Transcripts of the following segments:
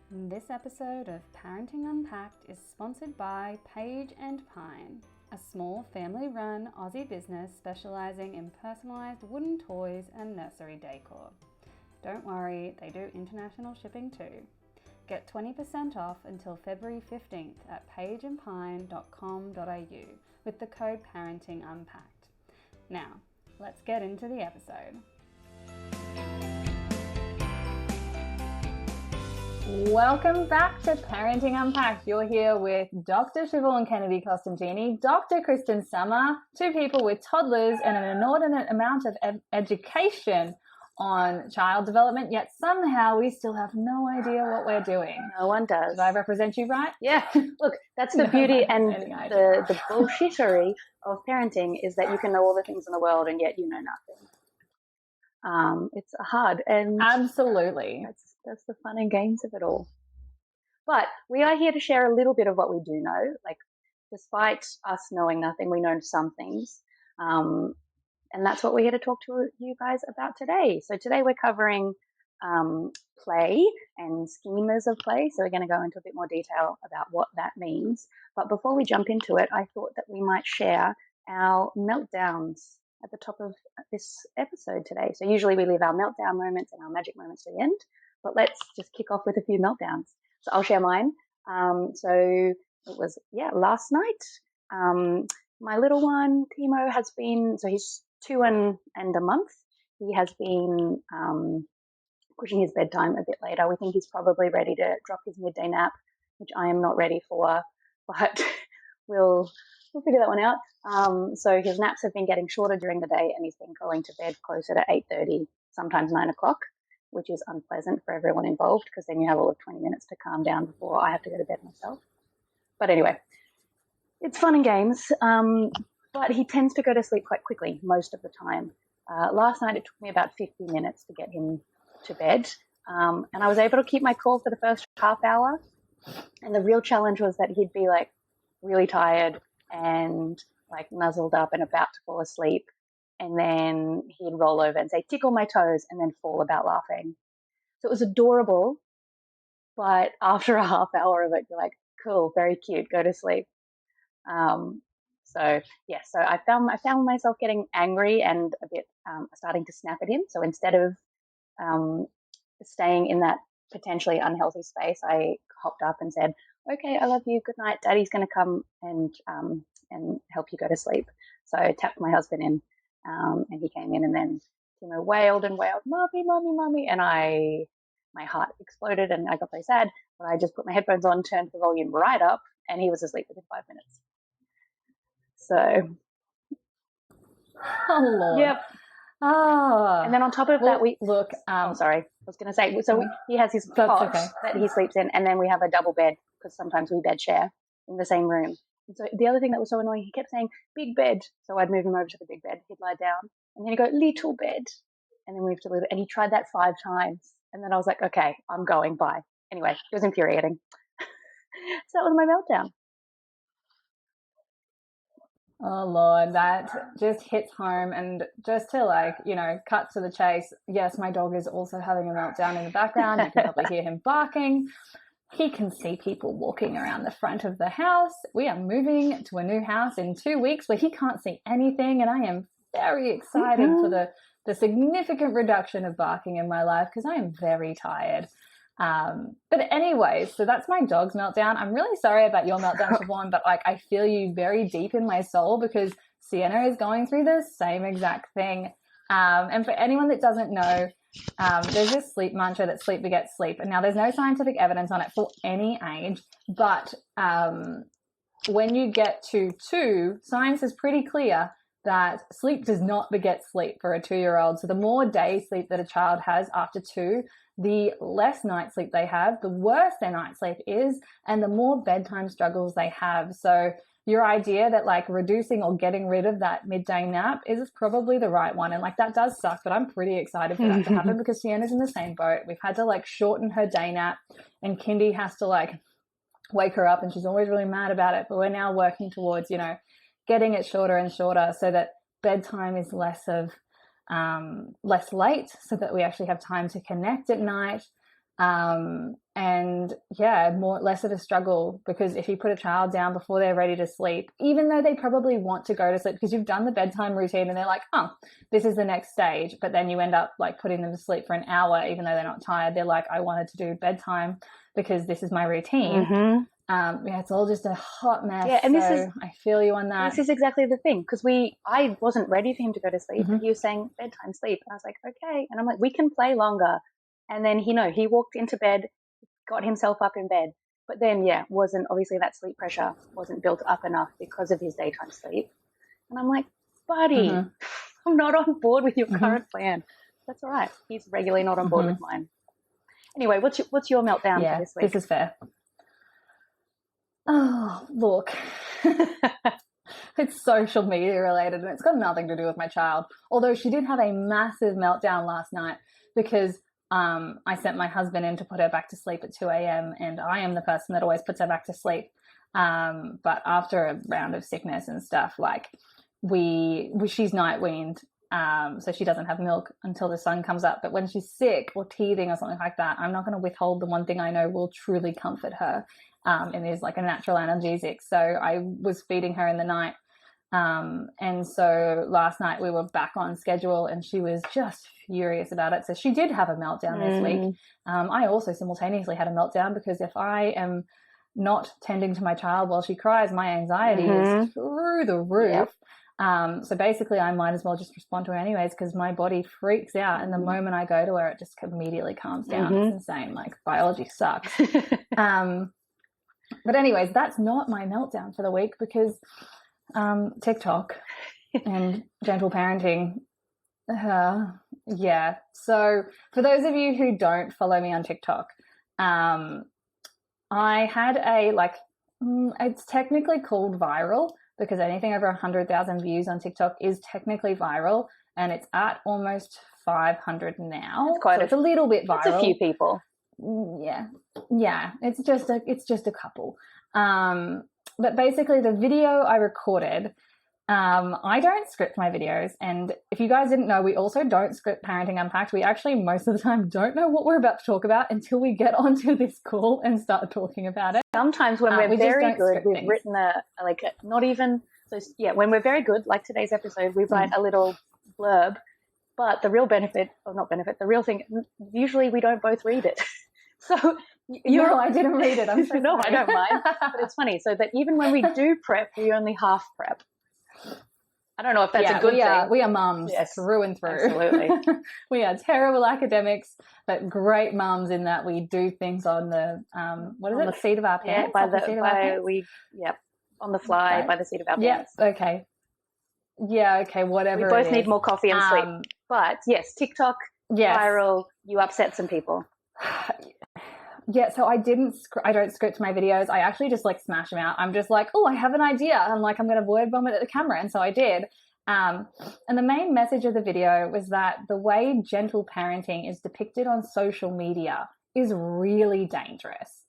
This episode of Parenting Unpacked is sponsored by Page and Pine, a small family-run Aussie business specialising in personalised wooden toys and nursery decor. Don't worry, they do international shipping too. Get 20% off until February 15th at pageandpine.com.au with the code ParentingUnpacked. Now, let's get into the episode. Welcome back to Parenting Unpacked. You're here with Dr. Siobhan Kennedy Costantini, Dr. Kristen Summer, two people with toddlers and an inordinate amount of education on child development, yet somehow we still have no idea what we're doing. No one does. Did I represent you right? Yeah. Look, that's the beauty and the bullshittery of parenting is that you can know all the things in the world and yet you know nothing. It's hard. And absolutely. That's the fun and games of it all. But we are here to share a little bit of what we do know. Like, despite us knowing nothing, we know some things. And that's what we're here to talk to you guys about today. So today we're covering play and schemas of play. So we're going to go into a bit more detail about what that means. But before we jump into it, I thought that we might share our meltdowns at the top of this episode today. So usually we leave our meltdown moments and our magic moments to the end. But let's just kick off with a few meltdowns. So I'll share mine. So it was, last night. My little one, Timo, has been, so he's 2 and a month. He has been pushing his bedtime a bit later. We think he's probably ready to drop his midday nap, which I am not ready for, but we'll figure that one out. So his naps have been getting shorter during the day, and he's been going to bed closer to 8:30, sometimes 9 o'clock. Which is unpleasant for everyone involved because then you have all of 20 minutes to calm down before I have to go to bed myself. But anyway, it's fun and games, but he tends to go to sleep quite quickly most of the time. Last night it took me about 50 minutes to get him to bed, and I was able to keep my cool for the first half hour. And the real challenge was that he'd be like really tired and like nuzzled up and about to fall asleep. And then he'd roll over and say, tickle my toes, and then fall about laughing. So it was adorable. But after a half hour of it, you're like, cool, very cute, go to sleep. So I found myself getting angry and a bit starting to snap at him. So instead of staying in that potentially unhealthy space, I hopped up and said, okay, I love you, good night, Daddy's going to come and help you go to sleep. So I tapped my husband in. And he came in and then, wailed and wailed, mommy, mommy, mommy. And my heart exploded and I got very sad. But I just put my headphones on, turned the volume right up, and he was asleep within 5 minutes. So. Oh, Lord. Yep. Oh. And then on top of that, sorry, I was going to say, so he has his cot that he sleeps in, and then we have a double bed because sometimes we bed share in the same room. And so the other thing that was so annoying, he kept saying, big bed. So I'd move him over to the big bed. He'd lie down. And then he'd go, little bed. And then move to little. And he tried that 5 times. And then I was like, okay, I'm going, bye. Anyway, it was infuriating. So that was my meltdown. Oh, Lord, that just hits home. And just to cut to the chase, yes, my dog is also having a meltdown in the background. You can probably hear him barking. He can see people walking around the front of the house. We are moving to a new house in 2 weeks where he can't see anything. And I am very excited for the significant reduction of barking in my life because I am very tired. But anyway, so that's my dog's meltdown. I'm really sorry about your meltdown, Siobhan, but I feel you very deep in my soul because Sienna is going through the same exact thing. And for anyone that doesn't know, there's this sleep mantra that sleep begets sleep. And now there's no scientific evidence on it for any age, but when you get to 2, science is pretty clear that sleep does not beget sleep for a 2-year-old. So the more day sleep that a child has after 2, the less night sleep they have, the worse their night sleep is, and the more bedtime struggles they have. So your idea that reducing or getting rid of that midday nap is probably the right one. And that does suck, but I'm pretty excited for that to happen because Sienna's in the same boat. We've had to shorten her day nap, and Kindy has to wake her up, and she's always really mad about it. But we're now working towards, getting it shorter and shorter so that bedtime is less late, so that we actually have time to connect at night. And yeah, less of a struggle, because if you put a child down before they're ready to sleep, even though they probably want to go to sleep because you've done the bedtime routine and they're like, oh, this is the next stage, but then you end up like putting them to sleep for an hour, even though they're not tired. They're like, I wanted to do bedtime because this is my routine. Yeah, it's all just a hot mess. Yeah, and I feel you on that. This is exactly the thing, because I wasn't ready for him to go to sleep, and he was saying bedtime, sleep, and I was like, okay, and I'm like, we can play longer. And then he walked into bed, got himself up in bed, but then wasn't, obviously that sleep pressure wasn't built up enough because of his daytime sleep. And I'm like, buddy, I'm not on board with your current plan. That's all right. He's regularly not on board with mine. Anyway, what's your meltdown for this week? This is fair. Oh, look, it's social media related and it's got nothing to do with my child. Although she did have a massive meltdown last night because I sent my husband in to put her back to sleep at 2 a.m. and I am the person that always puts her back to sleep. But after a round of sickness and stuff, like she's night weaned. So she doesn't have milk until the sun comes up. But when she's sick or teething or something like that, I'm not going to withhold the one thing I know will truly comfort her. And is like a natural analgesic. So I was feeding her in the night. And so last night we were back on schedule and she was just furious about it. So she did have a meltdown this week. I also simultaneously had a meltdown because if I am not tending to my child while she cries, my anxiety is through the roof. So basically I might as well just respond to her anyways because my body freaks out. And the moment I go to her, it just immediately calms down. It's insane. Like biology sucks. But anyways, that's not my meltdown for the week because TikTok and gentle parenting. So for those of you who don't follow me on TikTok, I had it's technically called viral because anything over 100,000 views on TikTok is technically viral, and it's at almost 500 now. It's a little bit viral. It's a few people. Yeah, it's just a couple. But basically the video I recorded, I don't script my videos, and if you guys didn't know, we also don't script Parenting Unpacked. We actually most of the time don't know what we're about to talk about until we get onto this call and start talking about it. Sometimes when we're very good, we've written when we're very good, like today's episode, we write a little blurb, but the real the real thing, usually we don't both read it. So I didn't read it. I'm so no, I don't mind. But it's funny. So that even when we do prep, we only half prep. I don't know if that's a good thing. We are mums through and through. Absolutely. We are terrible academics, but great mums in that we do things on the the seat of our pants. On the fly, by the seat of our pants. Okay. Yeah. Okay. Whatever. We both need more coffee and sleep. But yes, TikTok viral. You upset some people. Yeah, so I don't script my videos. I actually just smash them out. I'm just like, oh, I have an idea. I'm like, I'm going to word vomit at the camera. And so I did. And the main message of the video was that the way gentle parenting is depicted on social media is really dangerous.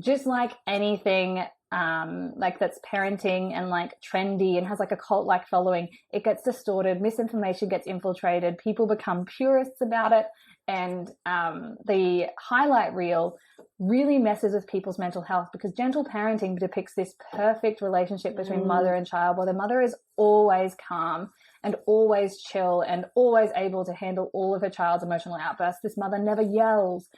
Just like anything that's parenting and trendy and has a cult-like following, it gets distorted, misinformation gets infiltrated, people become purists about it. And the highlight reel really messes with people's mental health because gentle parenting depicts this perfect relationship between mother and child, where the mother is always calm and always chill and always able to handle all of her child's emotional outbursts. This mother never yells.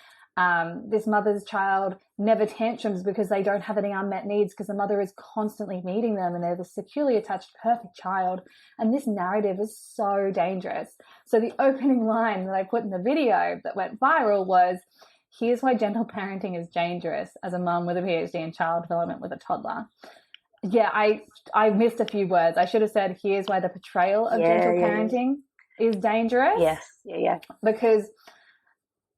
This mother's child never tantrums because they don't have any unmet needs because the mother is constantly meeting them and they're the securely attached perfect child. And this narrative is so dangerous. So the opening line that I put in the video that went viral was, here's why gentle parenting is dangerous as a mum with a PhD in child development with a toddler. Yeah, I missed a few words. I should have said, here's why the portrayal of gentle parenting is dangerous. Yes, yeah. Because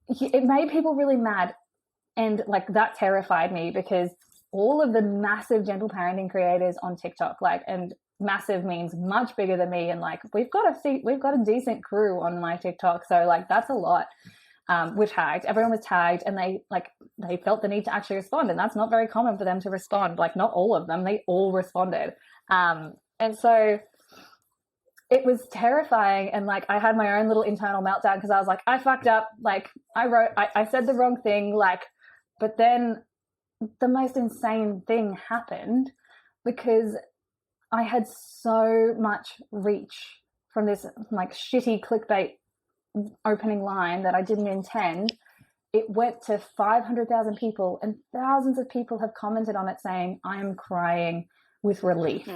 it made people really mad, and that terrified me because all of the massive gentle parenting creators on TikTok, and massive means much bigger than me, and we've got a decent crew on my TikTok, so that's a lot. We're tagged. Everyone was tagged, and they felt the need to actually respond, and that's not very common for them to respond. Not all of them, they all responded, and so it was terrifying. And like, I had my own little internal meltdown because I was like, I fucked up. Like I said the wrong thing. Like, but then the most insane thing happened because I had so much reach from this like shitty clickbait opening line that I didn't intend. It went to 500,000 people, and thousands of people have commented on it saying, I am crying with relief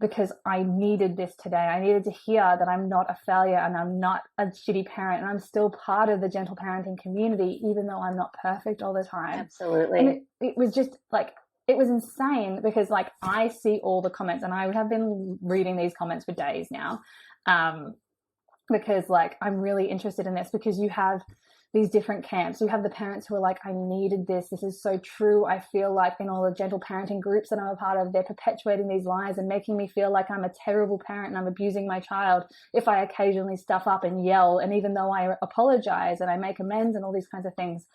because I needed this today. I needed to hear that I'm not a failure and I'm not a shitty parent and I'm still part of the gentle parenting community, even though I'm not perfect all the time. Absolutely. And it was just like, it was insane because like I see all the comments, and I have been reading these comments for days now because like I'm really interested in this, because you have these different camps. You have the parents who are like, I needed this. This is so true. I feel like in all the gentle parenting groups that I'm a part of, they're perpetuating these lies and making me feel like I'm a terrible parent and I'm abusing my child if I occasionally stuff up and yell. And even though I apologize and I make amends and all these kinds of things,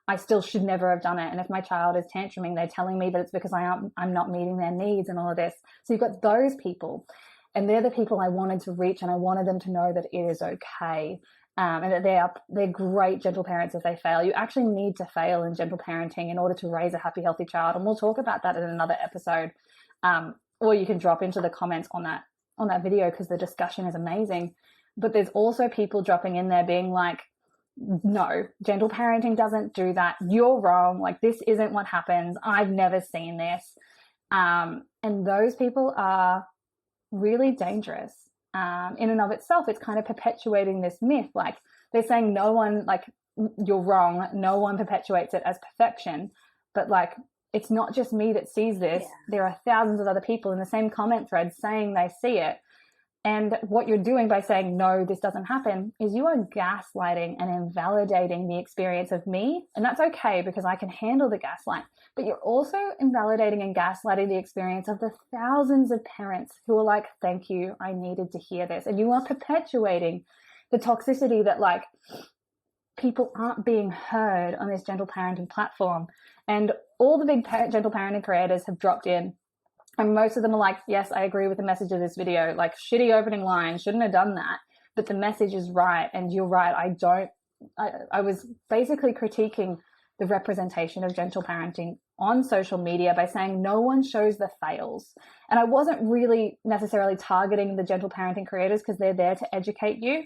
I still should never have done it. And if my child is tantruming, they're telling me that it's because I'm not meeting their needs and all of this. So you've got those people, and they're the people I wanted to reach, and I wanted them to know that it is okay. And that they're great gentle parents if they fail. You actually need to fail in gentle parenting in order to raise a happy, healthy child. And we'll talk about that in another episode. Or you can drop into the comments on that video, because the discussion is amazing. But there's also people dropping in there being like, no, gentle parenting doesn't do that. You're wrong. Like, this isn't what happens. I've never seen this. And those people are really dangerous. In and of itself, it's kind of perpetuating this myth. Like, they're saying no one, like, you're wrong, no one perpetuates it as perfection. But like, it's not just me that sees this. Yeah. There are thousands of other people in the same comment thread saying they see it. And what you're doing by saying, no, this doesn't happen, is you are gaslighting and invalidating the experience of me. And that's okay, because I can handle the gaslight. But you're also invalidating and gaslighting the experience of the thousands of parents who are like, thank you, I needed to hear this. And you are perpetuating the toxicity that like people aren't being heard on this gentle parenting platform. And all the big gentle parenting creators have dropped in. And most of them are like, yes, I agree with the message of this video. Like, shitty opening line, shouldn't have done that. But the message is right. And you're right. I was basically critiquing the representation of gentle parenting on social media by saying no one shows the fails. And I wasn't really necessarily targeting the gentle parenting creators, because they're there to educate you.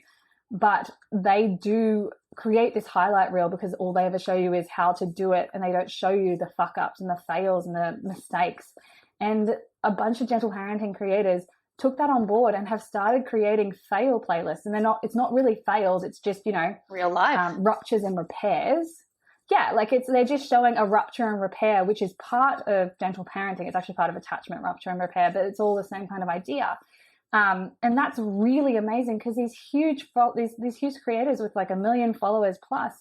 But they do create this highlight reel because all they ever show you is how to do it. And they don't show you the fuck ups and the fails and the mistakes. And a bunch of gentle parenting creators took that on board and have started creating fail playlists. And it's not really fails. It's just, real life ruptures and repairs. Yeah. Like they're just showing a rupture and repair, which is part of gentle parenting. It's actually part of attachment, rupture and repair, but it's all the same kind of idea. And that's really amazing, because these huge creators with like 1 million followers plus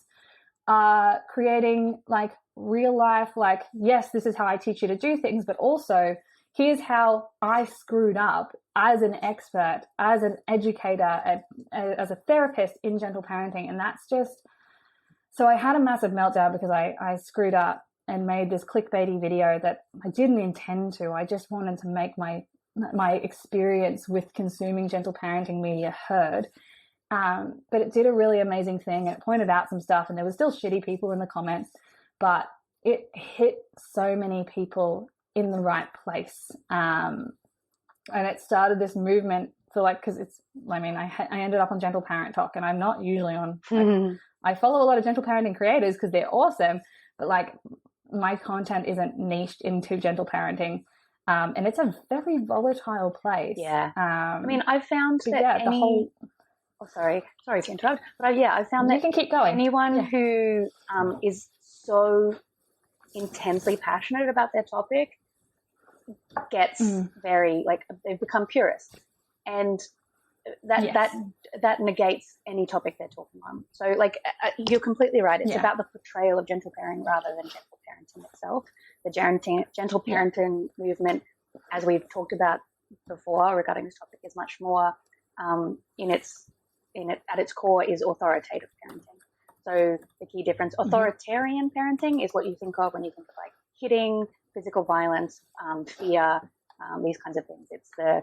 are creating like real life, like, yes, this is how I teach you to do things, but also here's how I screwed up as an expert, as an educator, as a therapist in gentle parenting. And that's just, so I had a massive meltdown because I screwed up and made this clickbaity video that I didn't intend to. I just wanted to make my experience with consuming gentle parenting media heard. But it did a really amazing thing. It pointed out some stuff, and there were still shitty people in the comments, but it hit so many people in the right place. And it started this movement for like, because I ended up on Gentle Parent Talk, and I'm not usually on, I follow a lot of gentle parenting creators because they're awesome, but like my content isn't niched into gentle parenting. And it's a very volatile place. Yeah. I found that sorry to interrupt, but I found that you can keep going. Anyone who is so intensely passionate about their topic gets very, like, they've become purists, and that negates any topic they're talking on. So like you're completely right. It's about the portrayal of gentle parenting rather than gentle parenting itself. The gentle parenting movement, as we've talked about before regarding this topic, is much more at its core is authoritative parenting. So the key difference, authoritarian parenting, is what you think of when you think of like hitting, physical violence, fear, these kinds of things. It's the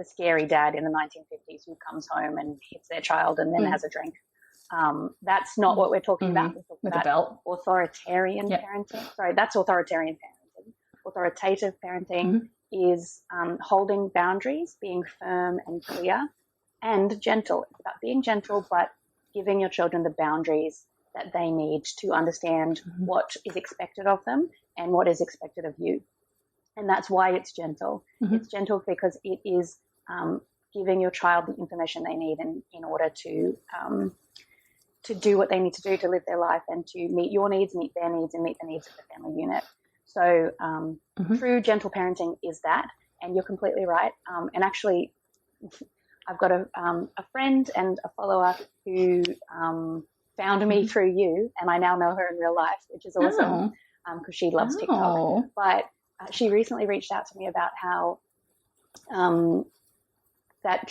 the scary dad in the 1950s who comes home and hits their child and then has a drink. That's not what we're talking about. We're talking With about a belt. authoritarian parenting. Sorry, that's authoritarian parenting. Authoritative parenting is holding boundaries, being firm and clear, and gentle. It's about being gentle, but giving your children the boundaries that they need to understand what is expected of them and what is expected of you. And that's why it's gentle. It's gentle because it is giving your child the information they need in order to do what they need to do to live their life and to meet your needs, meet their needs, and meet the needs of the family unit. So true gentle parenting is that, and you're completely right. And actually, I've got a friend and a follower who found me through you, and I now know her in real life, which is awesome because she loves TikTok. But she recently reached out to me about how that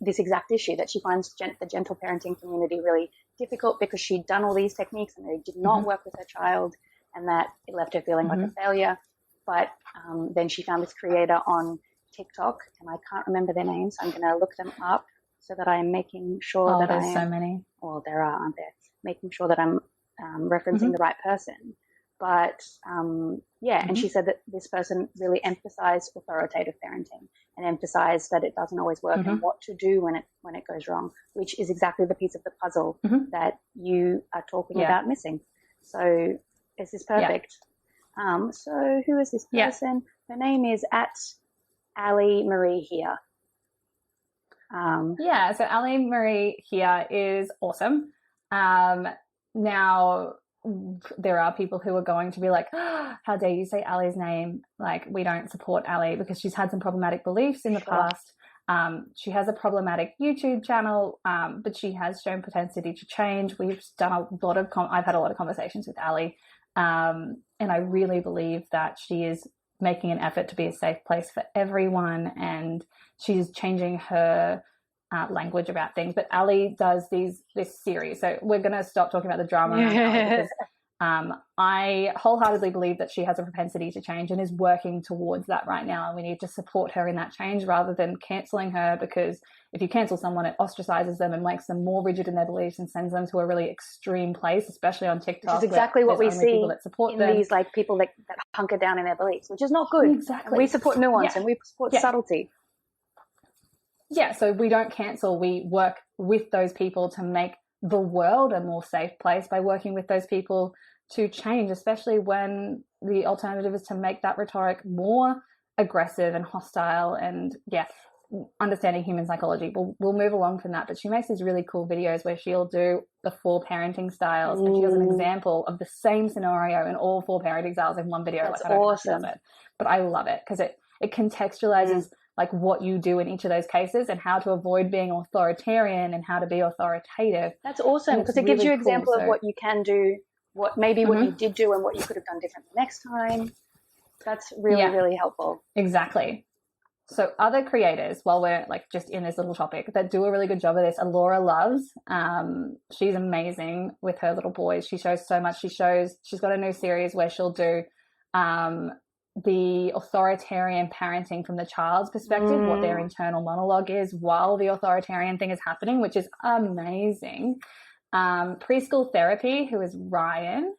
this exact issue, that she finds the gentle parenting community really difficult because she'd done all these techniques and they did not work with her child, and that it left her feeling like a failure. But then she found this creator on TikTok, and I can't remember their names. So I'm going to look them up so that I'm making sure that there's so many. Well, there are, aren't there? Making sure that I'm referencing the right person. But and she said that this person really emphasized authoritative parenting and emphasized that it doesn't always work and what to do when it goes wrong, which is exactly the piece of the puzzle that you are talking about missing. So this is perfect. So who is this person? Her name is Ali Marie here. So Ali Marie here is awesome. Now, there are people who are going to be like, oh, how dare you say Ali's name? Like, we don't support Ali because she's had some problematic beliefs in the past. She has a problematic YouTube channel, but she has shown propensity to change. We've done a lot of, I've had a lot of conversations with Ali, and I really believe that she is making an effort to be a safe place for everyone, and she's changing her language about things. But Ali does this series, so we're going to stop talking about the drama around Ali because I wholeheartedly believe that she has a propensity to change and is working towards that right now, and we need to support her in that change rather than cancelling her, because if you cancel someone, it ostracizes them and makes them more rigid in their beliefs and sends them to a really extreme place, especially on TikTok. Which is exactly what we see in these like people that hunker down in their beliefs, which is not good. Exactly. We support nuance and we support subtlety. Yeah, so we don't cancel. We work with those people to make the world a more safe place by working with those people to change, especially when the alternative is to make that rhetoric more aggressive and hostile and, understanding human psychology. We'll move along from that, but she makes these really cool videos where she'll do the 4 parenting styles and she has an example of the same scenario in all 4 parenting styles in one video. That's awesome. But I love it because it contextualizes like what you do in each of those cases and how to avoid being authoritarian and how to be authoritative. That's awesome because it gives you an example of what you can do, what you did do and what you could have done differently next time. That's really, really helpful. Exactly. So other creators, while we're like just in this little topic, that do a really good job of this, Laura Loves. She's amazing with her little boys. She shows so much. She's got a new series where she'll do the authoritarian parenting from the child's perspective, what their internal monologue is while the authoritarian thing is happening, which is amazing. Preschool Therapy, who is Ryan,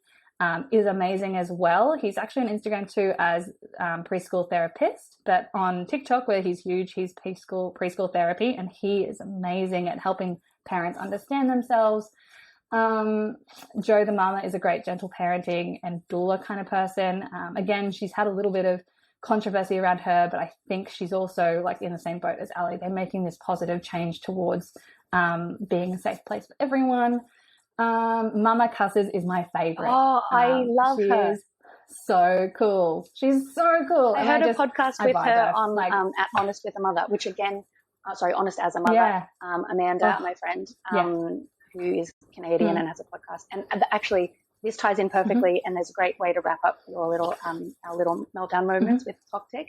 is amazing as well. He's actually on Instagram too as Preschool Therapist, but on TikTok, where he's huge, he's Preschool Therapy, and he is amazing at helping parents understand themselves. Joe the Mama is a great gentle parenting and doula kind of person. Again, she's had a little bit of controversy around her, but I think she's also like in the same boat as Ali. They're making this positive change towards being a safe place for everyone. Mama Cusses is my favorite. Oh, I love her. Is so cool. She's so cool. I heard a podcast with her on at Honest with a Mother, which again, Honest as a Mother. Yeah. Amanda, my friend, who is Canadian and has a podcast. And actually, this ties in perfectly, and there's a great way to wrap up your little our little meltdown moments with TokTik.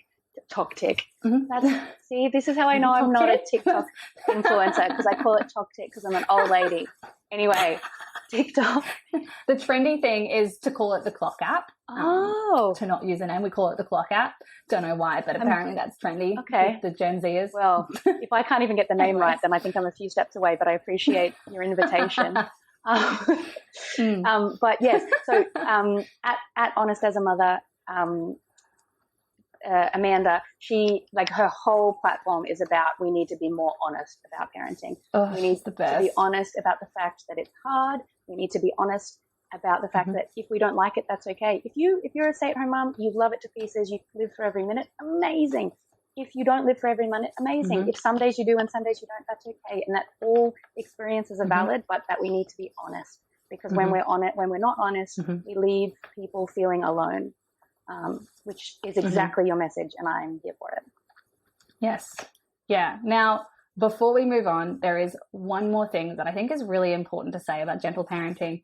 See, this is how I know I'm not a TikTok influencer, because I call it TokTik because I'm an old lady. Anyway, TikTok. The trendy thing is to call it the clock app. to not use an M. We call it the clock app. Don't know why, but apparently that's trendy. Okay. With the Gen Zers. Well, if I can't even get the name right, then I think I'm a few steps away, but I appreciate your invitation. But yes, so at Honest as a Mother, Amanda, she, like, her whole platform is about, we need to be more honest about parenting. We need to be honest about the fact that it's hard. We need to be honest about the fact that if we don't like it, that's okay. If you're a stay-at-home mom, you love it to pieces, you live for every minute, amazing. If you don't live for every minute, amazing. If some days you do and some days you don't, that's okay. And that all experiences are valid, but that we need to be honest. Because when we're not honest, we leave people feeling alone. Which is exactly your message, and I'm here for it. Yes. Yeah. Now, before we move on, there is one more thing that I think is really important to say about gentle parenting,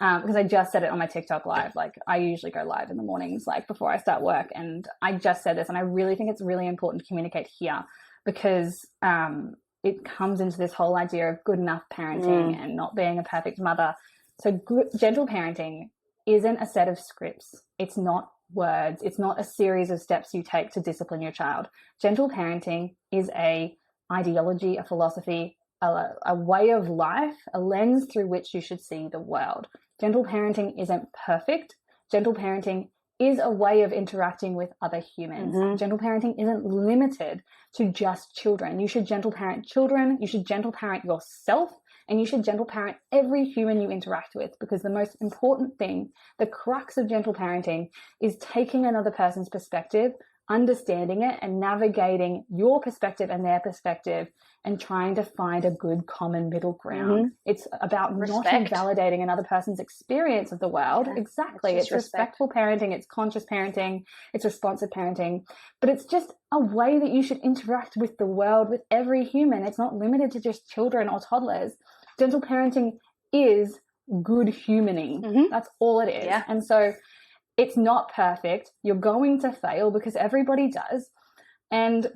because I just said it on my TikTok live. Like, I usually go live in the mornings, like before I start work, and I just said this, and I really think it's really important to communicate here, because it comes into this whole idea of good enough parenting and not being a perfect mother. So gentle parenting isn't a set of scripts. It's not words. It's not a series of steps you take to discipline your child. Gentle parenting is a ideology, a philosophy, a way of life, a lens through which you should see the world. Gentle parenting isn't perfect. Gentle parenting is a way of interacting with other humans. Gentle parenting isn't limited to just children. You should gentle parent children. You should gentle parent yourself. And you should gentle parent every human you interact with, because the most important thing, the crux of gentle parenting, is taking another person's perspective, understanding it, and navigating your perspective and their perspective, and trying to find a good common middle ground. It's about not invalidating another person's experience of the world. Yeah, exactly. It's respectful parenting. It's conscious parenting. It's responsive parenting. But it's just a way that you should interact with the world, with every human. It's not limited to just children or toddlers. Gentle parenting is good humaning. That's all it is. Yeah. And so it's not perfect. You're going to fail, because everybody does. And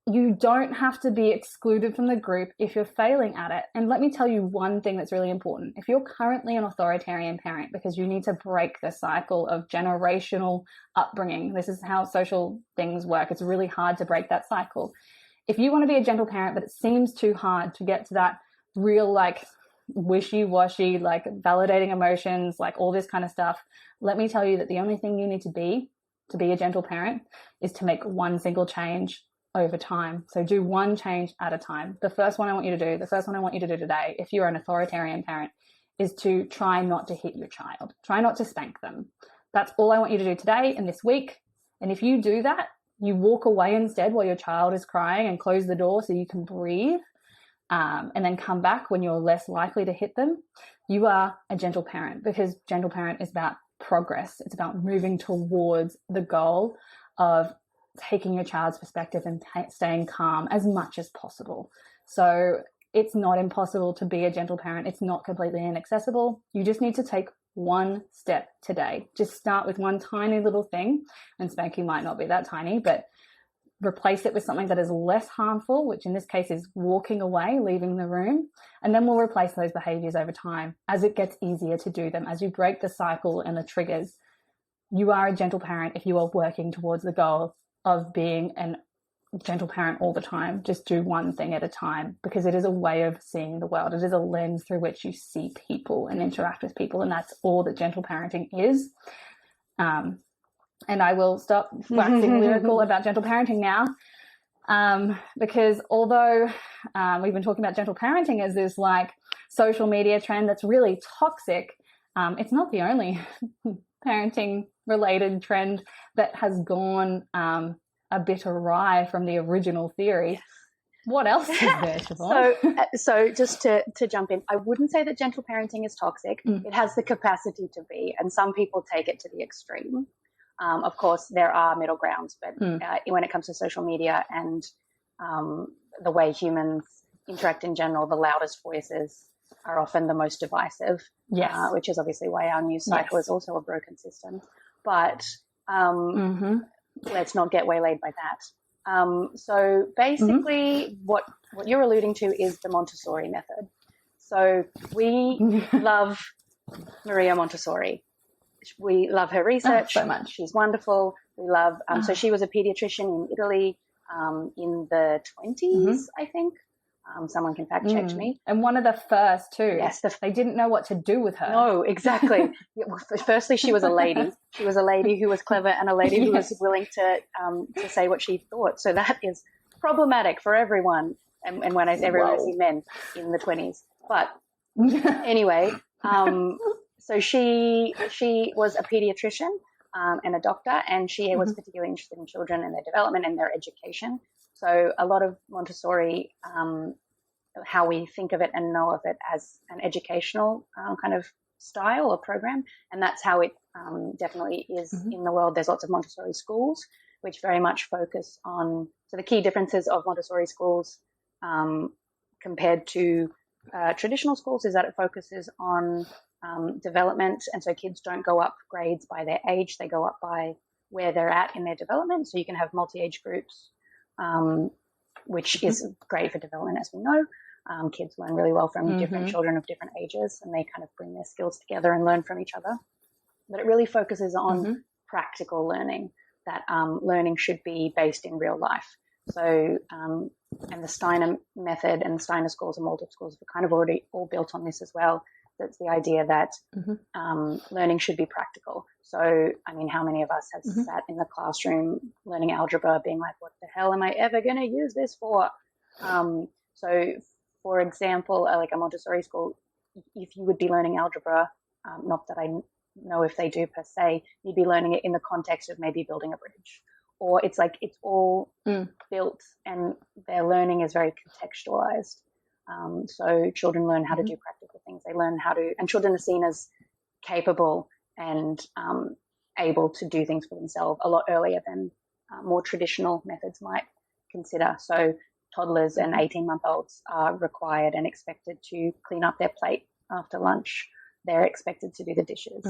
you don't have to be excluded from the group if you're failing at it. And let me tell you one thing that's really important. If you're currently an authoritarian parent, because you need to break the cycle of generational upbringing, this is how social things work. It's really hard to break that cycle. If you want to be a gentle parent, but it seems too hard to get to that real, like, wishy-washy, like, validating emotions, like all this kind of stuff, let me tell you that the only thing you need to be a gentle parent is to make one single change over time. So do one change at a time. The first one I want you to do today, if you're an authoritarian parent, is to try not to hit your child. Try not to spank them. That's all I want you to do today and this week. And if you do that, you walk away instead while your child is crying and close the door so you can breathe, and then come back when you're less likely to hit them, you are a gentle parent, because gentle parent is about progress. It's about moving towards the goal of taking your child's perspective and staying calm as much as possible. So it's not impossible to be a gentle parent. It's not completely inaccessible. You just need to take one step today. Just start with one tiny little thing, and spanking might not be that tiny, but replace it with something that is less harmful, which in this case is walking away, leaving the room. And then we'll replace those behaviors over time as it gets easier to do them, as you break the cycle and the triggers. You are a gentle parent if you are working towards the goal of being a gentle parent all the time. Just do one thing at a time, because it is a way of seeing the world. It is a lens through which you see people and interact with people. And that's all that gentle parenting is. And I will stop waxing lyrical about gentle parenting now, because although we've been talking about gentle parenting as this, like, social media trend that's really toxic, it's not the only parenting related trend that has gone a bit awry from the original theory. What else is there, Siobhan? So just to jump in, I wouldn't say that gentle parenting is toxic. It has the capacity to be, and some people take it to the extreme. Of course, there are middle grounds, but when it comes to social media and the way humans interact in general, the loudest voices are often the most divisive, which is obviously why our news cycle is also a broken system. But let's not get waylaid by that. So basically what you're alluding to is the Montessori method. So we love Maria Montessori. we love her research. so much. She's wonderful. We love, so she was a pediatrician in Italy in the 20s, I think. Someone can fact check me. And one of the first too. Yes. They didn't know what to do with her. No, exactly. Firstly, she was a lady. She was a lady who was clever and a lady who was willing to say what she thought. So that is problematic for everyone. And when I say everyone, I see men in the 20s. But anyway, so she was a pediatrician and a doctor, and she was particularly interested in children and their development and their education. So a lot of Montessori, how we think of it and know of it as an educational kind of style or program, and that's how it definitely is in the world. There's lots of Montessori schools which very much focus on, so the key differences of Montessori schools compared to traditional schools is that it focuses on development, and so kids don't go up grades by their age, they go up by where they're at in their development. So you can have multi-age groups, which is great for development, as we know. Kids learn really well from different children of different ages, and they kind of bring their skills together and learn from each other. But it really focuses on practical learning, that learning should be based in real life. So, and the Steiner method and the Steiner schools and Waldorf schools are kind of already all built on this as well. That's the idea that learning should be practical. So, I mean, how many of us have sat in the classroom learning algebra being like, what the hell am I ever going to use this for? So, for example, like a Montessori school, if you would be learning algebra, not that I know if they do per se, you'd be learning it in the context of maybe building a bridge. Or it's like it's all built and their learning is very contextualized. So children learn how to do practical things. They learn how to, and children are seen as capable and able to do things for themselves a lot earlier than more traditional methods might consider. So toddlers and 18-month-olds are required and expected to clean up their plate after lunch. They're expected to do the dishes.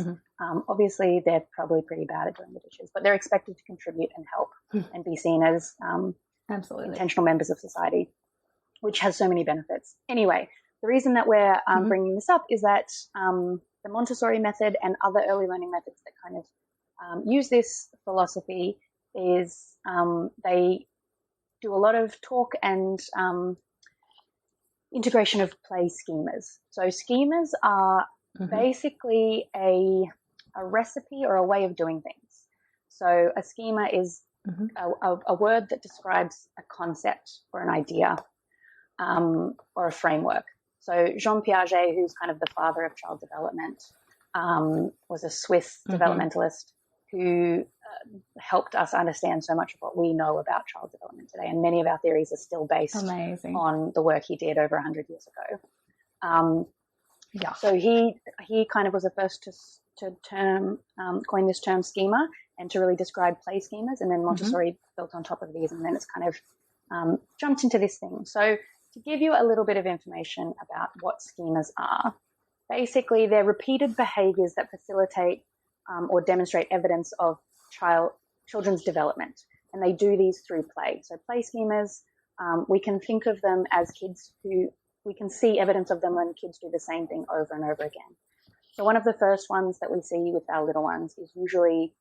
Obviously, they're probably pretty bad at doing the dishes, but they're expected to contribute and help and be seen as intentional members of society, which has so many benefits. Anyway, the reason that we're bringing this up is that the Montessori method and other early learning methods that kind of use this philosophy is they do a lot of talk and integration of play schemas. So schemas are basically a recipe or a way of doing things. So a schema is a word that describes a concept or an idea or a framework. So Jean Piaget, who's kind of the father of child development, was a Swiss developmentalist who helped us understand so much of what we know about child development today. And many of our theories are still based on the work he did over 100 years ago. So he kind of was the first to coin this term schema and to really describe play schemas. And then Montessori built on top of these, and then it's kind of jumped into this thing. So to give you a little bit of information about what schemas are, basically they're repeated behaviors that facilitate or demonstrate evidence of children's development. And they do these through play. So play schemas, we can think of them as we can see evidence of them when kids do the same thing over and over again. So one of the first ones that we see with our little ones is usually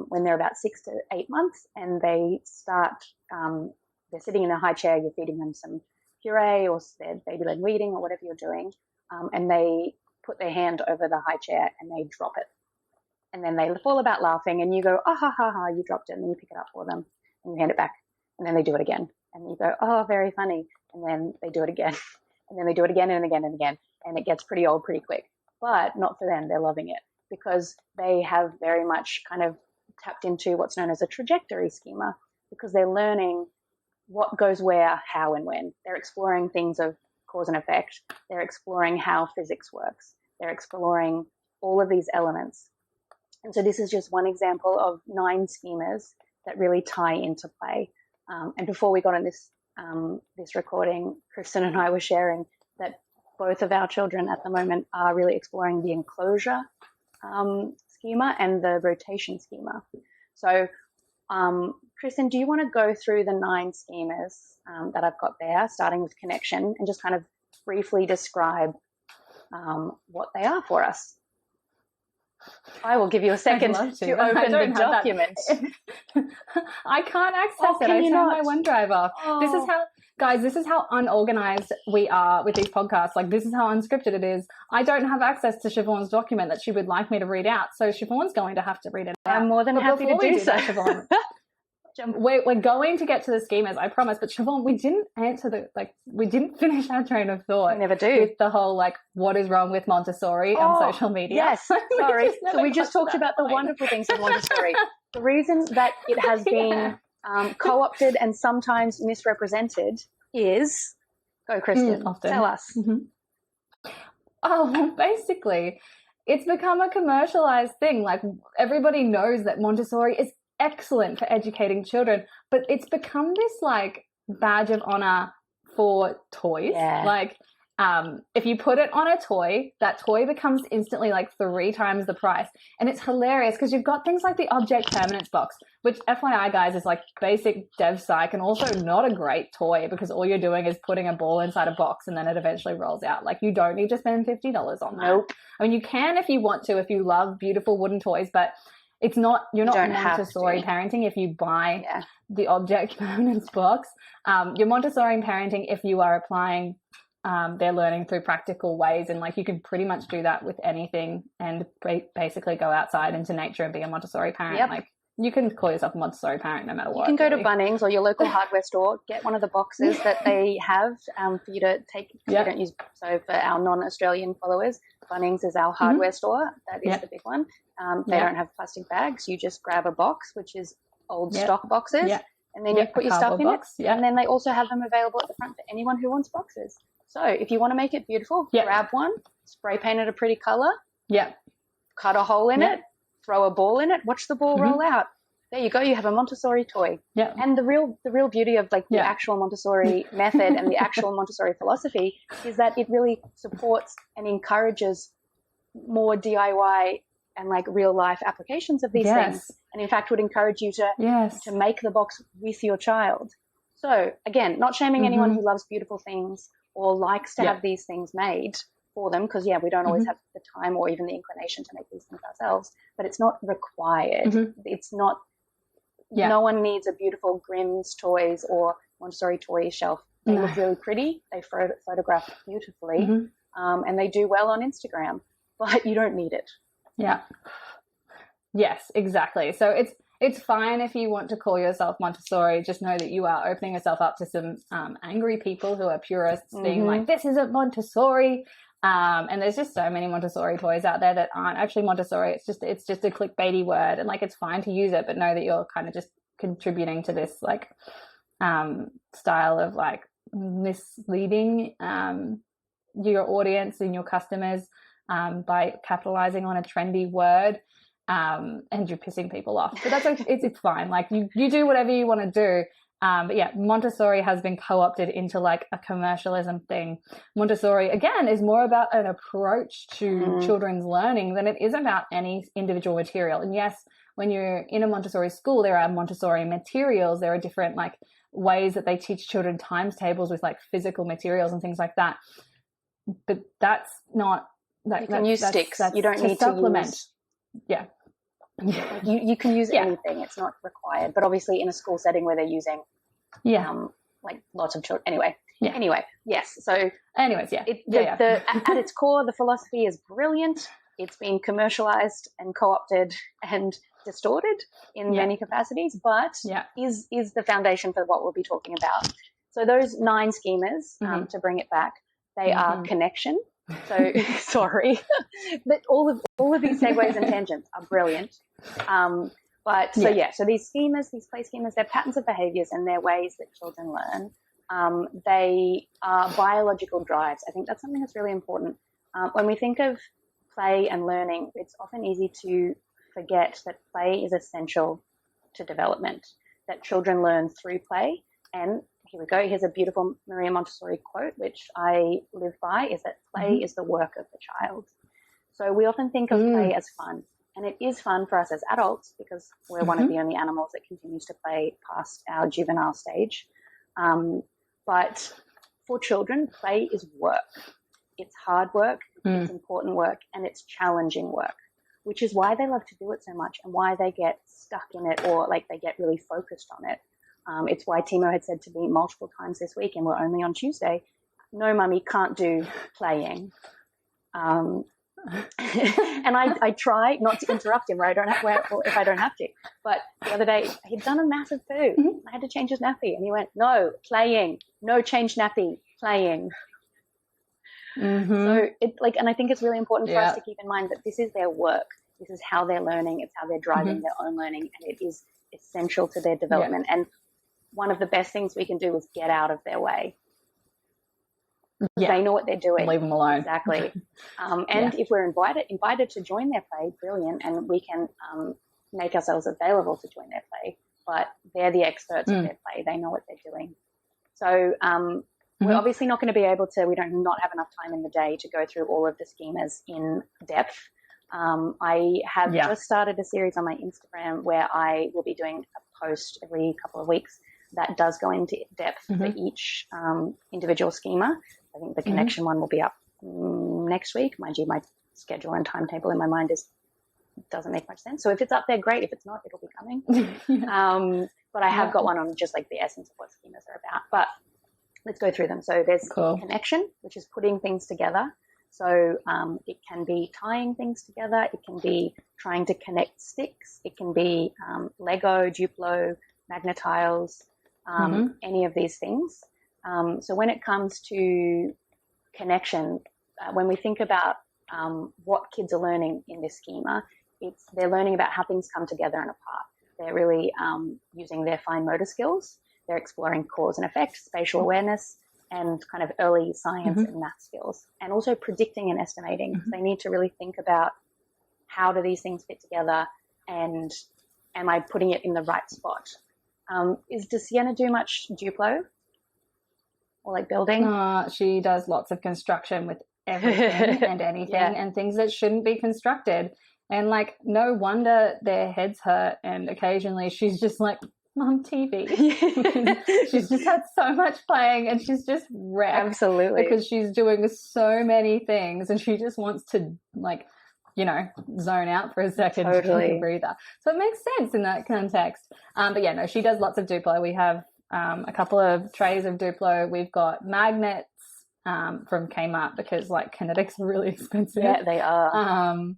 when they're about 6 to 8 months, and they start, they're sitting in a high chair, you're feeding them some puree or their baby-led weaning or whatever you're doing, and they put their hand over the high chair and they drop it. And then they fall about laughing, and you go, oh, ha, ha, ha, you dropped it, and then you pick it up for them and you hand it back, and then they do it again. And you go, oh, very funny. And then they do it again, and then they do it again and again and again, and it gets pretty old pretty quick. But not for them. They're loving it because they have very much kind of tapped into what's known as a trajectory schema, because they're learning what goes where, how, and when. They're exploring things of cause and effect. They're exploring how physics works. They're exploring all of these elements. And so this is just one example of 9 schemas that really tie into play. And before we got on this recording, Kristen and I were sharing that both of our children at the moment are really exploring the enclosure schema and the rotation schema. So, Kristen, do you want to go through the 9 schemas that I've got there, starting with connection, and just kind of briefly describe what they are for us? I will give you a second love to I open don't the have that. document. I can't access Oh, it. can I you turned not? my OneDrive off. This is Oh. how, guys, this is how unorganized we are with these podcasts. Like, this is how unscripted it is. I don't have access to Siobhan's document that she would like me to read out. So Siobhan's going to have to read it out. I'm more than happy to do so. That, Siobhan, we're going to get to the schemas, I promise. But Siobhan, we didn't answer we didn't finish our train of thought. We never do. With the whole, like, what is wrong with Montessori on social media. Yes, sorry. So we just talked about the wonderful things of Montessori. The reason that it has been co-opted and sometimes misrepresented is, go Kristen, tell us. Mm-hmm. Oh, well, basically, it's become a commercialized thing. Like, everybody knows that Montessori is excellent for educating children, but it's become this, like, badge of honor for toys. Yeah. Like, if you put it on a toy, that toy becomes instantly like 3 times the price. And it's hilarious because you've got things like the Object Permanence box, which, FYI, guys, is like basic dev psych and also not a great toy because all you're doing is putting a ball inside a box and then it eventually rolls out. Like, you don't need to spend $50 on that. Nope. I mean, you can if you want to, if you love beautiful wooden toys, but it's not, you're not Montessori parenting if you buy the Object Permanence box. You're Montessori parenting if you are applying their learning through practical ways, and like you can pretty much do that with anything and basically go outside into nature and be a Montessori parent. Yep. Like, you can call yourself a Montessori parent no matter what. You can go to Bunnings or your local hardware store, get one of the boxes that they have for you to take. We don't use, so for our non-Australian followers, Bunnings is our hardware store. That is the big one. They don't have plastic bags. You just grab a box, which is old stock boxes, and then you put your stuff in it. And then they also have them available at the front for anyone who wants boxes. So if you want to make it beautiful, grab one, spray paint it a pretty color, cut a hole in it, throw a ball in it, watch the ball roll out. There you go. You have a Montessori toy. Yeah. And the real beauty of like the actual Montessori method and the actual Montessori philosophy is that it really supports and encourages more DIY and like real life applications of these things. And in fact would encourage you to make the box with your child. So again, not shaming anyone who loves beautiful things or likes to have these things made for them, because we don't always have the time or even the inclination to make these things ourselves, but it's not required. It's not, no one needs a beautiful Grimm's toys or Montessori toy shelf. They look really pretty, they photograph beautifully, and they do well on Instagram, but you don't need it. Yes, exactly. So it's fine if you want to call yourself Montessori. Just know that you are opening yourself up to some angry people who are purists being like, this isn't Montessori. And there's just so many Montessori toys out there that aren't actually Montessori. It's just a clickbaity word, and like, it's fine to use it, but know that you're kind of just contributing to this like style of like misleading your audience and your customers by capitalizing on a trendy word. And you're pissing people off, but that's like, it's fine. Like, you do whatever you want to do. But Montessori has been co-opted into like a commercialism thing. Montessori, again, is more about an approach to children's learning than it is about any individual material. And yes, when you're in a Montessori school, there are Montessori materials. There are different like ways that they teach children times tables with like physical materials and things like that. But that's not that. You can use sticks. You don't need to supplement. You can use anything. It's not required, but obviously in a school setting where they're using like lots of children anyway yes, so anyways at its core, the philosophy is brilliant. It's been commercialized and co-opted and distorted in many capacities, but is the foundation for what we'll be talking about. So those 9 schemas, to bring it back, they are connection. So sorry, but all of these segues and tangents are brilliant. So these schemas, these play schemas, they're patterns of behaviors and they're ways that children learn. They are biological drives. I think that's something that's really important. When we think of play and learning, it's often easy to forget that play is essential to development, that children learn through play. And here we go. Here's a beautiful Maria Montessori quote, which I live by, is that play is the work of the child. So we often think of play as fun, and it is fun for us as adults because we're one of the only animals that continues to play past our juvenile stage. But for children, play is work. It's hard work, it's important work, and it's challenging work. which is why they love to do it so much and why they get stuck in it, or like they get really focused on it. It's why Timo had said to me multiple times this week, and we're only on Tuesday, no, mummy, can't do playing. And I try not to interrupt him if I don't have to. But the other day, he'd done a massive poo. I had to change his nappy, and he went, no, playing, no change nappy, playing. So and I think it's really important for us to keep in mind that this is their work. This is how they're learning. It's how they're driving their own learning, and it is essential to their development. And one of the best things we can do is get out of their way. They know what they're doing. Leave them alone. Exactly. And if we're invited to join their play, brilliant, and we can make ourselves available to join their play. But they're the experts of their play. They know what they're doing. So we're obviously not going to be able to. We don't not have enough time in the day to go through all of the schemas in depth. I have just started a series on my Instagram where I will be doing a post every couple of weeks that does go into depth for each individual schema. I think the connection one will be up next week. Mind you, my schedule and timetable in my mind doesn't make much sense. So if it's up there, great. If it's not, it'll be coming. But I have got one on just like the essence of what schemas are about. But let's go through them. So there's connection, which is putting things together. So it can be tying things together. It can be trying to connect sticks. It can be Lego, Duplo, Magnetiles, any of these things. So when it comes to connection, when we think about what kids are learning in this schema, they're learning about how things come together and apart. They're really using their fine motor skills. They're exploring cause and effect, spatial awareness, and kind of early science and math skills, and also predicting and estimating. They need to really think about how do these things fit together, and am I putting it in the right spot? Does Sienna do much Duplo or like building? She does lots of construction with everything and anything and things that shouldn't be constructed. And like, no wonder their heads hurt. And occasionally she's just like, Mum, TV. She's just had so much playing and she's just wrecked. Absolutely. Because she's doing so many things and she just wants to zone out for a second to take a breather. So it makes sense in that context. But she does lots of Duplo. We have a couple of trays of Duplo. We've got magnets from Kmart because like kinetics are really expensive. Yeah, they are.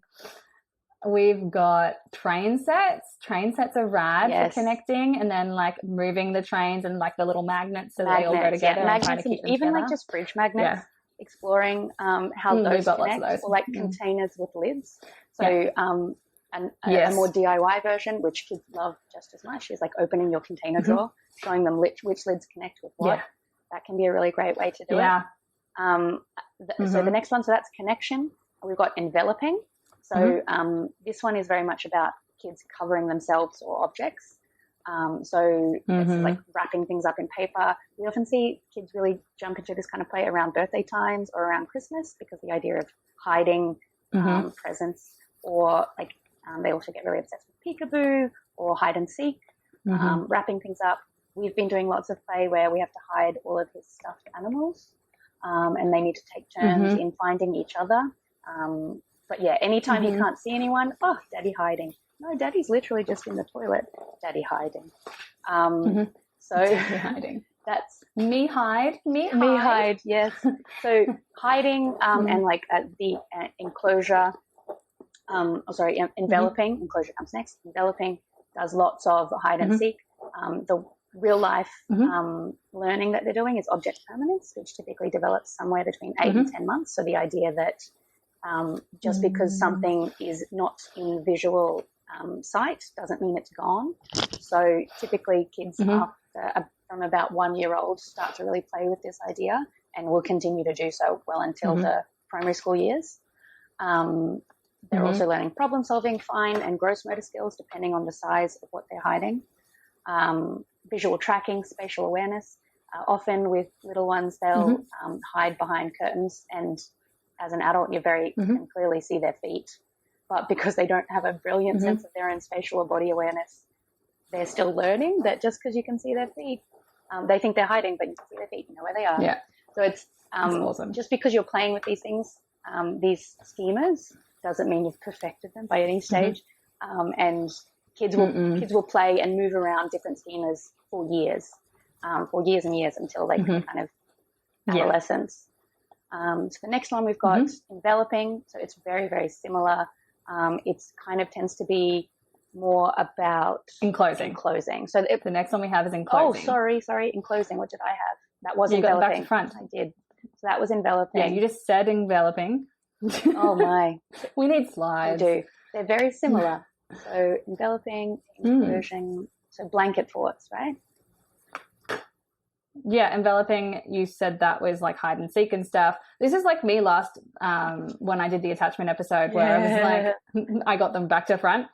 We've got train sets. Train sets are rad for connecting and then like moving the trains and like the little magnets so they all go together and trying to keep them even together. Like just fridge magnets, exploring how those connect, or like containers with lids. So a more DIY version, which kids love just as much, is like opening your container drawer, showing them which lids connect with what. That can be a really great way to do it. So the next one, so that's connection. We've got enveloping. So this one is very much about kids covering themselves or objects. It's like wrapping things up in paper. We often see kids really jump into this kind of play around birthday times or around Christmas because the idea of hiding presents, or like they also get really obsessed with peekaboo or hide and seek, wrapping things up. We've been doing lots of play where we have to hide all of his stuffed animals and they need to take turns in finding each other. But anytime he can't see anyone, Daddy hiding. No, Daddy's literally just in the toilet. Daddy hiding. So Daddy hiding. That's me hide. Me hide. Yes. So hiding and like the enclosure. Enveloping. Enclosure comes next. Enveloping does lots of hide and seek. The real life learning that they're doing is object permanence, which typically develops somewhere between 8 and 10 months. So the idea that just because something is not in visual sight doesn't mean it's gone. So typically kids from about 1 year old start to really play with this idea and will continue to do so well until the primary school years. They're also learning problem solving, fine and gross motor skills depending on the size of what they're hiding. Visual tracking, spatial awareness. Often with little ones, they'll hide behind curtains, and as an adult, you can clearly see their feet. But because they don't have a brilliant sense of their own spatial or body awareness, they're still learning that just because you can see their feet, they think they're hiding, but you can see their feet, you know where they are. Yeah. So it's awesome. Just because you're playing with these things, these schemas, doesn't mean you've perfected them by any stage. And kids will play and move around different schemas for years and years until they kind of adolescence. So the next one we've got enveloping. So it's very, very similar. It's kind of tends to be more about enclosing. So the next one we have is enclosing. Oh, sorry. Enclosing. What did I have? That was you enveloping. got back to front. I did. So that was enveloping. Yeah, you just said enveloping. Oh my. We need slides. We do. They're very similar. So enveloping, enclosing, so blanket forts, right? Yeah, enveloping, you said that was like hide and seek and stuff. This is like me last when I did the attachment episode where I was like, I got them back to front.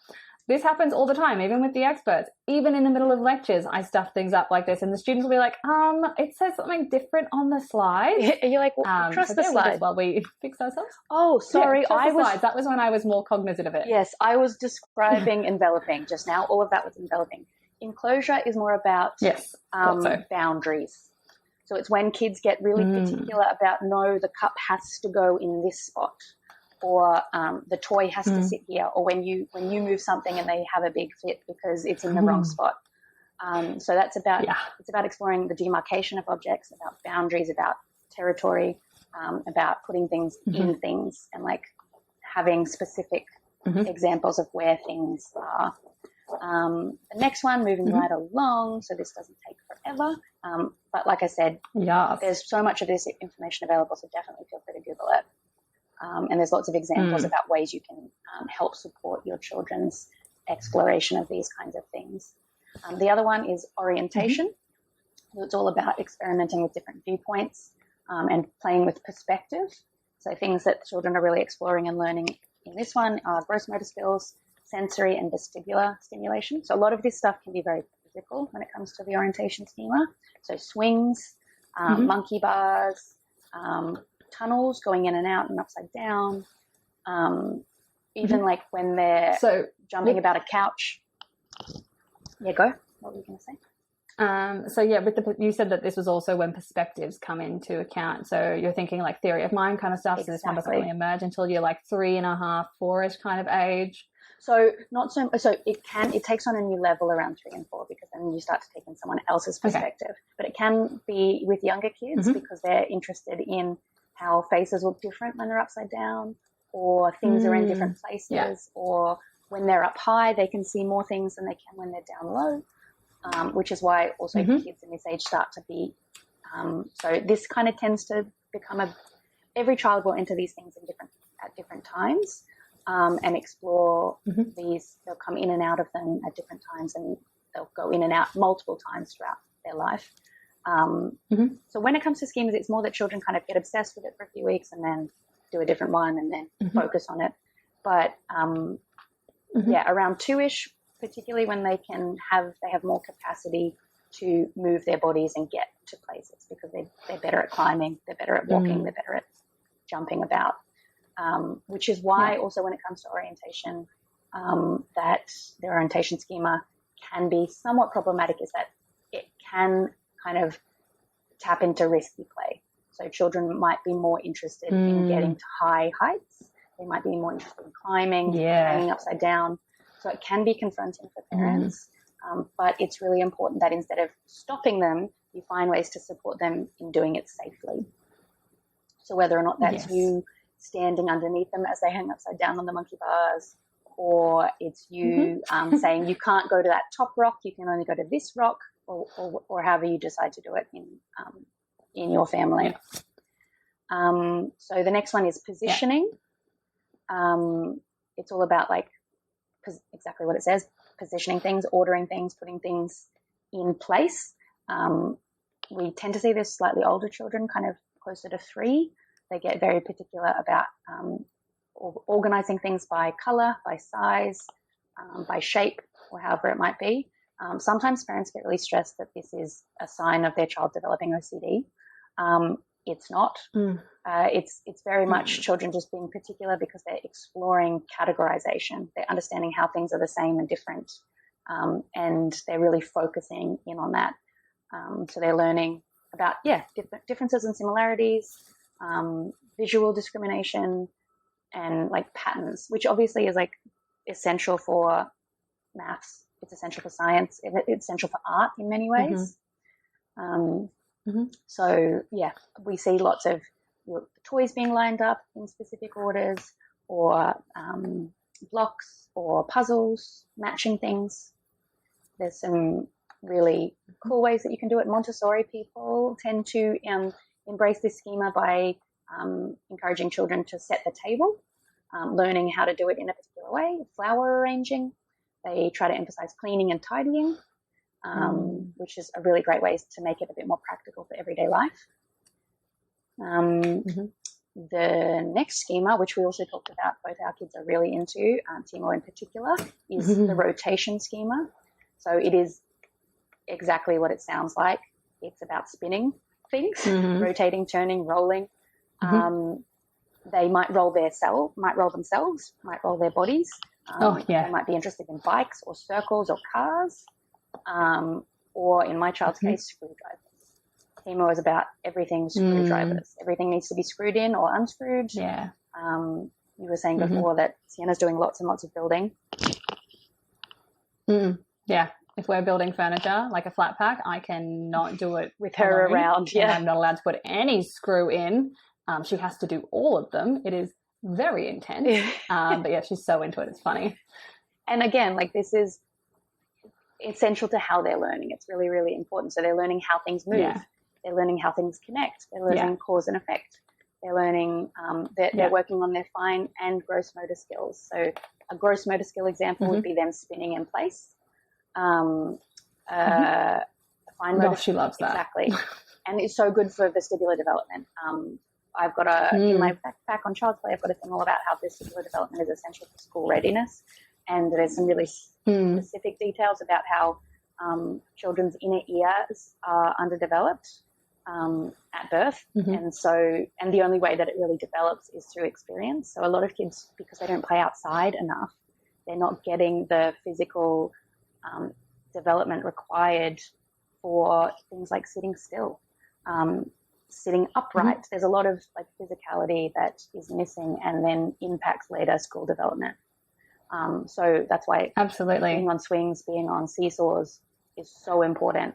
This happens all the time, even with the experts. Even in the middle of lectures, I stuff things up like this, and the students will be like, it says something different on the slide. You're like, well, trust the slide. While we fix ourselves. Oh, sorry. Slides. That was when I was more cognizant of it. Yes, I was describing enveloping just now. All of that was enveloping. Enclosure is more about boundaries. So it's when kids get really particular about, no, the cup has to go in this spot, or the toy has to sit here, or when you move something and they have a big fit because it's in the wrong spot. So that's about it's about exploring the demarcation of objects, about boundaries, about territory, about putting things in things, and like having specific examples of where things are. The next one, moving right along, so this doesn't take forever. But like I said, there's so much of this information available, so definitely feel free to Google it. And there's lots of examples about ways you can help support your children's exploration of these kinds of things. The other one is orientation. So it's all about experimenting with different viewpoints and playing with perspective. So things that children are really exploring and learning in this one are gross motor skills, sensory and vestibular stimulation. So a lot of this stuff can be very physical when it comes to the orientation schema. So swings, monkey bars, tunnels going in and out and upside down, even like when they're jumping about a couch. Yeah, go. What were you going to say? You said that this was also when perspectives come into account. So you're thinking like theory of mind kind of stuff. Exactly. So this one doesn't really emerge until you're like 3.5, 4-ish kind of age. So it takes on a new level around 3 and 4, because then you start to take in someone else's perspective. Okay. But it can be with younger kids because they're interested in how faces look different when they're upside down, or things are in different places, or when they're up high, they can see more things than they can when they're down low, which is why also kids in this age start to be, so this kind of tends to become every child will enter these things at different times. And explore these. They'll come in and out of them at different times, and they'll go in and out multiple times throughout their life. So when it comes to schemas, it's more that children kind of get obsessed with it for a few weeks and then do a different one and then focus on it. But around 2-ish, particularly when they have more capacity to move their bodies and get to places, because they're better at climbing, they're better at walking, they're better at jumping about. Which is why also when it comes to orientation, that the orientation schema can be somewhat problematic, is that it can kind of tap into risky play. So children might be more interested in getting to high heights. They might be more interested in climbing, hanging upside down. So it can be confronting for parents, but it's really important that instead of stopping them, you find ways to support them in doing it safely. So whether or not that's you standing underneath them as they hang upside down on the monkey bars, or it's you saying you can't go to that top rock, you can only go to this rock, or however you decide to do it in your family. So the next one is positioning. It's all about like exactly what it says, positioning things, ordering things, putting things in place. We tend to see this slightly older children, kind of closer to 3. They get very particular about organizing things by color, by size, by shape, or however it might be. Sometimes parents get really stressed that this is a sign of their child developing OCD. It's not. It's very much children just being particular because they're exploring categorization. They're understanding how things are the same and different, and they're really focusing in on that. So they're learning about, differences and similarities, visual discrimination, and like patterns, which obviously is like essential for maths. It's essential for science. It's essential for art in many ways. So yeah, we see lots of toys being lined up in specific orders, or blocks or puzzles, matching things. There's some really cool ways that you can do it. Montessori people tend to embrace this schema by encouraging children to set the table, learning how to do it in a particular way, flower arranging. They try to emphasize cleaning and tidying, which is a really great way to make it a bit more practical for everyday life. The next schema, which we also talked about, both our kids are really into, Timo in particular, is the rotation schema. So it is exactly what it sounds like. It's about spinning things, rotating, turning, rolling. They might roll themselves, might roll their bodies. They might be interested in bikes or circles or cars, or in my child's case, screwdrivers. Timo is about everything screwdrivers. Everything needs to be screwed in or unscrewed. Yeah. You were saying before that Sienna's doing lots and lots of building. Yeah. If we're building furniture, like a flat pack, I cannot do it with her alone, around. Yeah. I'm not allowed to put any screw in. She has to do all of them. It is very intense. But yeah, she's so into it. It's funny. And again, like, this is essential to how they're learning. It's really, really important. So they're learning how things move. Yeah. They're learning how things connect. They're learning cause and effect. They're learning they're working on their fine and gross motor skills. So a gross motor skill example would be them spinning in place. Fine motor she loves that. Exactly. And it's so good for vestibular development. I've got in my backpack on Child's Play, I've got a thing all about how vestibular development is essential for school readiness. And there's some really specific details about how children's inner ears are underdeveloped at birth. And the only way that it really develops is through experience. So a lot of kids, because they don't play outside enough, they're not getting the physical development required for things like sitting still, sitting upright. There's a lot of like physicality that is missing and then impacts later school development. So that's why being on swings, being on seesaws is so important,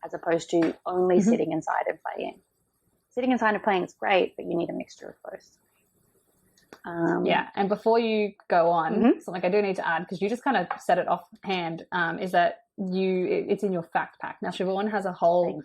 as opposed to only sitting inside and playing. Sitting inside and playing is great, but you need a mixture of both. And before you go on, something I do need to add, because you just kind of said it offhand, is that it's in your fact pack. Now, Siobhan has a whole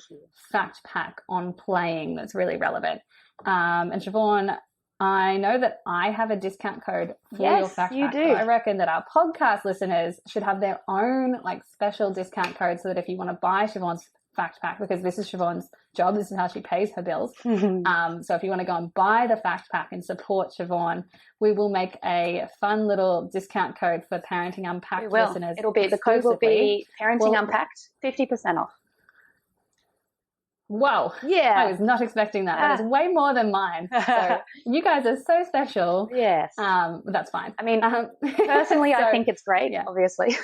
fact pack on playing that's really relevant. And Siobhan, I know that I have a discount code for your fact pack. Yes, you do. I reckon that our podcast listeners should have their own like special discount code, so that if you want to buy Siobhan's fact pack, because this is Siobhan's job, this is how she pays her bills. So if you want to go and buy the fact pack and support Siobhan, we will make a fun little discount code for Parenting Unpacked listeners. The code will be Parenting Unpacked, 50% off. Whoa. Yeah. I was not expecting that. That is way more than mine. So you guys are so special. Yes. That's fine. I mean, personally, I think it's great, obviously.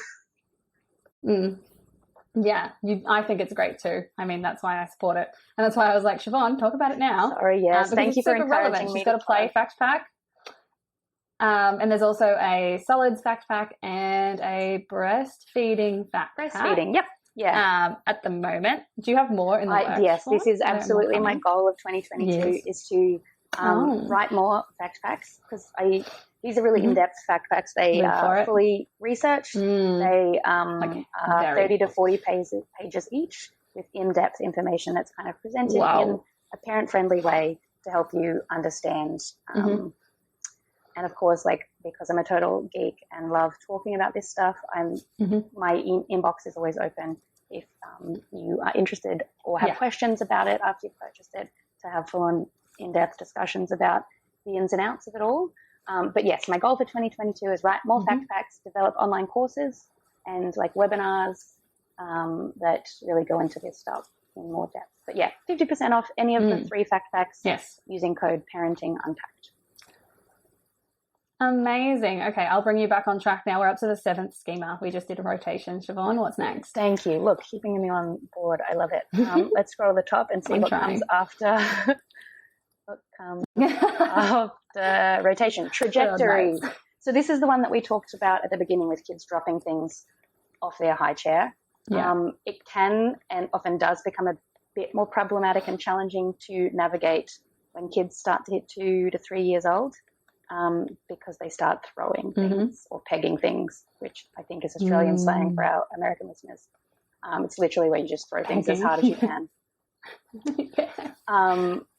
Yeah, I think it's great too. I mean, that's why I support it. And that's why I was like, Siobhan, talk about it now. Sorry, yes. Thank you for encouraging me. She's got a play fact pack. And there's also a solids fact pack and a breastfeeding fact pack. Breastfeeding, yep. Yeah. At the moment. Do you have more in the works? Yes, this is absolutely my goal of 2022 is to write more fact packs, because these are really in-depth fact packs. They are fully researched. They are 30 to 40 pages each, with in-depth information that's kind of presented in a parent-friendly way to help you understand. And of course, like, because I'm a total geek and love talking about this stuff, my inbox is always open if you are interested or have questions about it after you've purchased it, to have full-on in-depth discussions about the ins and outs of it all. But yes, my goal for 2022 is write more fact packs, develop online courses and like webinars that really go into this stuff in more depth. But yeah, 50% off any of the 3 fact packs using code Parenting Unpacked. Amazing. Okay, I'll bring you back on track now. We're up to the 7th schema. We just did a rotation. Siobhan, what's next? Thank you. Look, keeping me on board. I love it. Let's scroll to the top and see what comes after. What comes after rotation, trajectory. So this is the one that we talked about at the beginning with kids dropping things off their high chair. Yeah. It can and often does become a bit more problematic and challenging to navigate when kids start to hit 2 to 3 years old, because they start throwing things or pegging things, which I think is Australian slang for our American listeners. It's literally where you just throw things as hard as you can.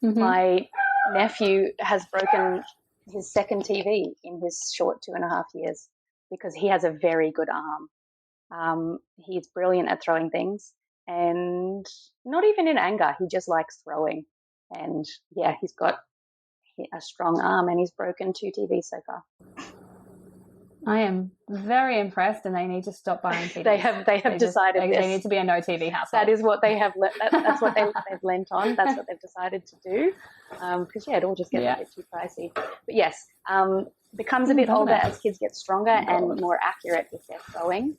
My nephew has broken his second TV in his short 2.5 years because he has a very good arm. He's brilliant at throwing things, and not even in anger. He just likes throwing. And yeah, he's got a strong arm, and he's broken 2 TVs so far. I am very impressed, and they need to stop buying TVs. They have decided they need to be a no TV household. That is what they have. That's what they've lent on. That's what they've decided to do. Because it all just gets a bit too pricey. But yes, becomes a bit older as kids get stronger and more accurate with their throwing.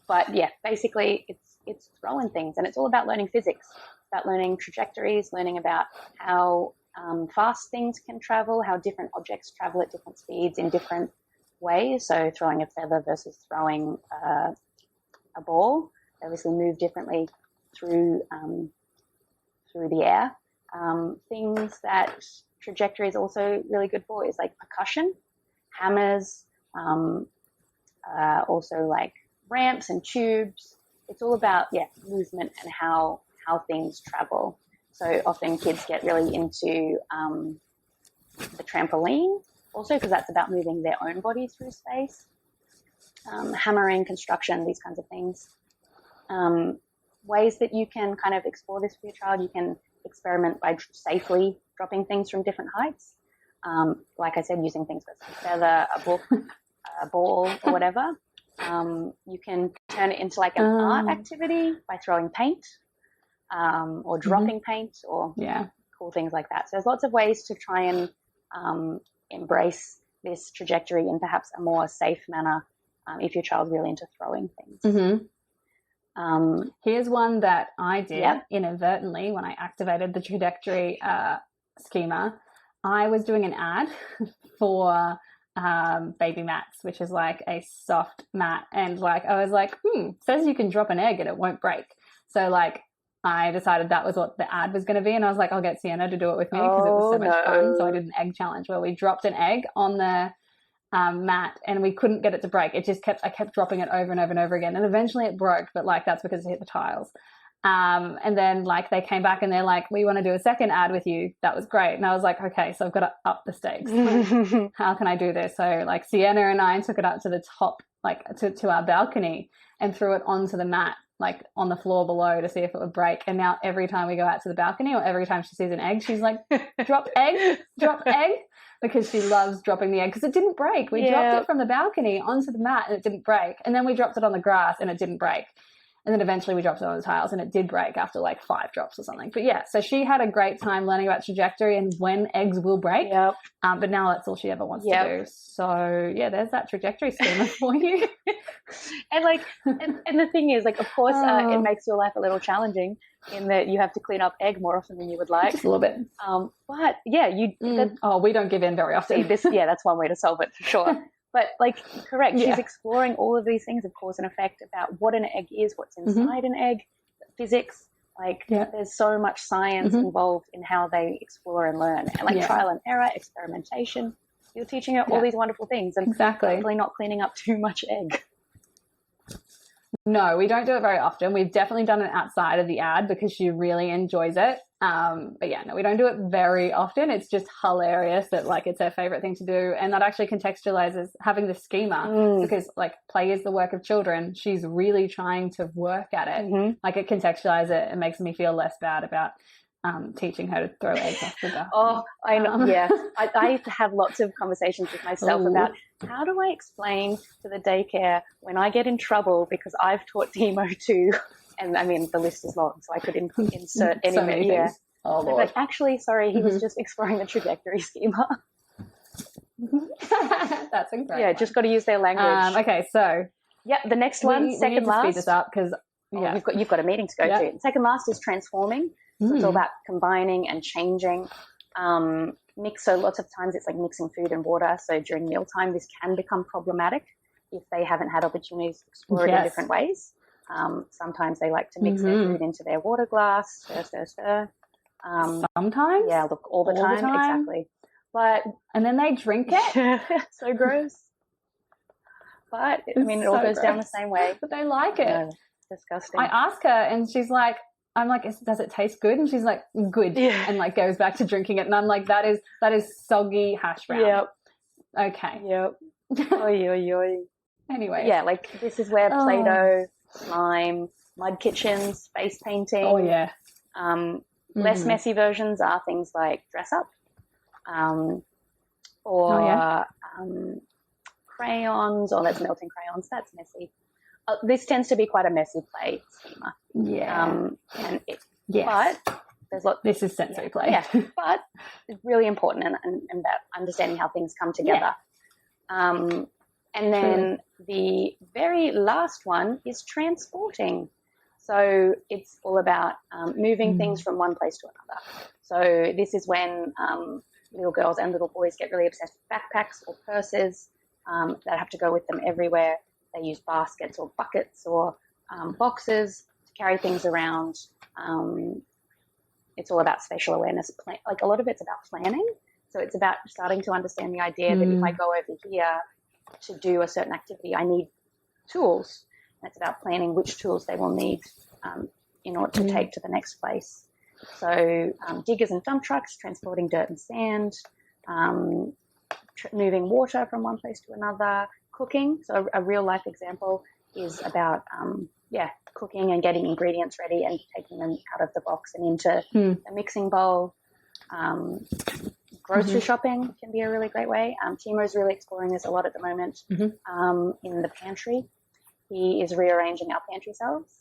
But yeah, basically it's throwing things, and it's all about learning physics, about learning trajectories, learning about how fast things can travel, how different objects travel at different speeds in different ways. So throwing a feather versus throwing a ball, they obviously move differently through the air. Things that trajectory is also really good for is like percussion, hammers, also like ramps and tubes. It's all about movement and how things travel. So often kids get really into the trampoline also, because that's about moving their own body through space. Hammering, construction, these kinds of things. Ways that you can kind of explore this for your child: you can experiment by safely dropping things from different heights. Like I said, using things like a feather, a book, a ball, or whatever. You can turn it into like an art activity by throwing paint. Or dropping paint, or cool things like that. So there's lots of ways to try and embrace this trajectory in perhaps a more safe manner if your child's really into throwing things. Here's one that I did inadvertently when I activated the trajectory schema. I was doing an ad for baby mats, which is like a soft mat, and like I was like, says you can drop an egg and it won't break. So like I decided that was what the ad was going to be, and I was like, I'll get Sienna to do it with me because it was so much fun. So I did an egg challenge where we dropped an egg on the mat, and we couldn't get it to break. I kept dropping it over and over and over again, and eventually it broke, but like that's because it hit the tiles. And then like they came back and they're like, we want to do a second ad with you. That was great. And I was like, okay, so I've got to up the stakes. Like, how can I do this? So like Sienna and I took it up to the top, like to our balcony, and threw it onto the mat, like on the floor below, to see if it would break. And now every time we go out to the balcony, or every time she sees an egg, she's like, drop egg, because she loves dropping the egg, because it didn't break. We dropped it from the balcony onto the mat and it didn't break. And then we dropped it on the grass and it didn't break. And then eventually we dropped it on the tiles and it did break after like 5 drops or something. But yeah, so she had a great time learning about trajectory and when eggs will break. Yep. But now that's all she ever wants to do. So yeah, there's that trajectory schema for you. And like, and the thing is, like, of course, it makes your life a little challenging in that you have to clean up egg more often than you would like. Just a little bit. But yeah, we don't give in very often. That's one way to solve it for sure. But like, correct. She's exploring all of these things of cause and effect about what an egg is, what's inside an egg, physics. Like there's so much science involved in how they explore and learn, and like trial and error, experimentation. You're teaching her all these wonderful things, and hopefully not cleaning up too much egg. No, we don't do it very often. We've definitely done it outside of the ad because she really enjoys it. But yeah, no, we don't do it very often. It's just hilarious that like it's her favorite thing to do. And that actually contextualizes having the schema because like play is the work of children. She's really trying to work at it. Like it contextualizes it. It makes me feel less bad about teaching her to throw eggs off the balcony. Oh, I know. Yeah. I have lots of conversations with myself about how do I explain to the daycare when I get in trouble because I've taught Timo to, and I mean, the list is long, so I could insert any so many things. Oh, Lord. Like, actually, sorry, he was just exploring the trajectory schema. That's incredible. Yeah, just got to use their language. Okay, so. Yeah, the next one, second we need to last. Speed this up because you've got a meeting to go to. Second last is transforming. So it's all about combining and changing. So lots of times it's like mixing food and water. So during mealtime, this can become problematic if they haven't had opportunities to explore it in different ways. Sometimes they like to mix their food into their water glass, stir. Sometimes? Yeah, look, all the time. Exactly. And then they drink it? So gross. But, I mean, it all goes down the same way. But they like it. No, disgusting. I ask her and she's like, I'm like, does it taste good? And she's like, good. Yeah. And like goes back to drinking it. And I'm like, that is soggy hash brown. Yep. Okay. Yep. Oy, oy, oy. Anyway. Yeah, like this is where Play-Doh, slime, mud kitchens, face painting. Oh, yeah. Less messy versions are things like dress up, crayons, or that's melting crayons. That's messy. This tends to be quite a messy play schema. Yeah. But there's this is sensory play. Yeah, but it's really important and about understanding how things come together. And then the very last one is transporting. So it's all about moving things from one place to another. So this is when little girls and little boys get really obsessed with backpacks or purses that have to go with them everywhere. They use baskets or buckets or boxes to carry things around. It's all about spatial awareness. Like a lot of it's about planning. So it's about starting to understand the idea that if I go over here to do a certain activity, I need tools. And it's about planning which tools they will need in order to take to the next place. So diggers and dump trucks, transporting dirt and sand, moving water from one place to another, cooking. So a real life example is about, cooking and getting ingredients ready and taking them out of the box and into a mixing bowl. Grocery shopping can be a really great way. Timo is really exploring this a lot at the moment in the pantry. He is rearranging our pantry shelves.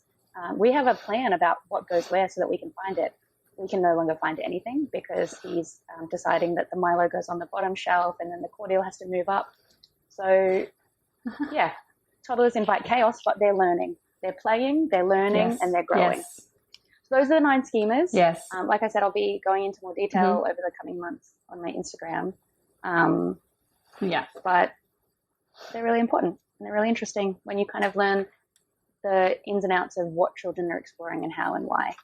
We have a plan about what goes where so that we can find it. We can no longer find anything because he's deciding that the Milo goes on the bottom shelf and then the cordial has to move up. So, toddlers invite chaos, but they're learning. They're playing, they're learning, and they're growing. Yes. So those are the 9 schemas. Yes. Like I said, I'll be going into more detail over the coming months on my Instagram. But they're really important and they're really interesting when you kind of learn the ins and outs of what children are exploring and how and why.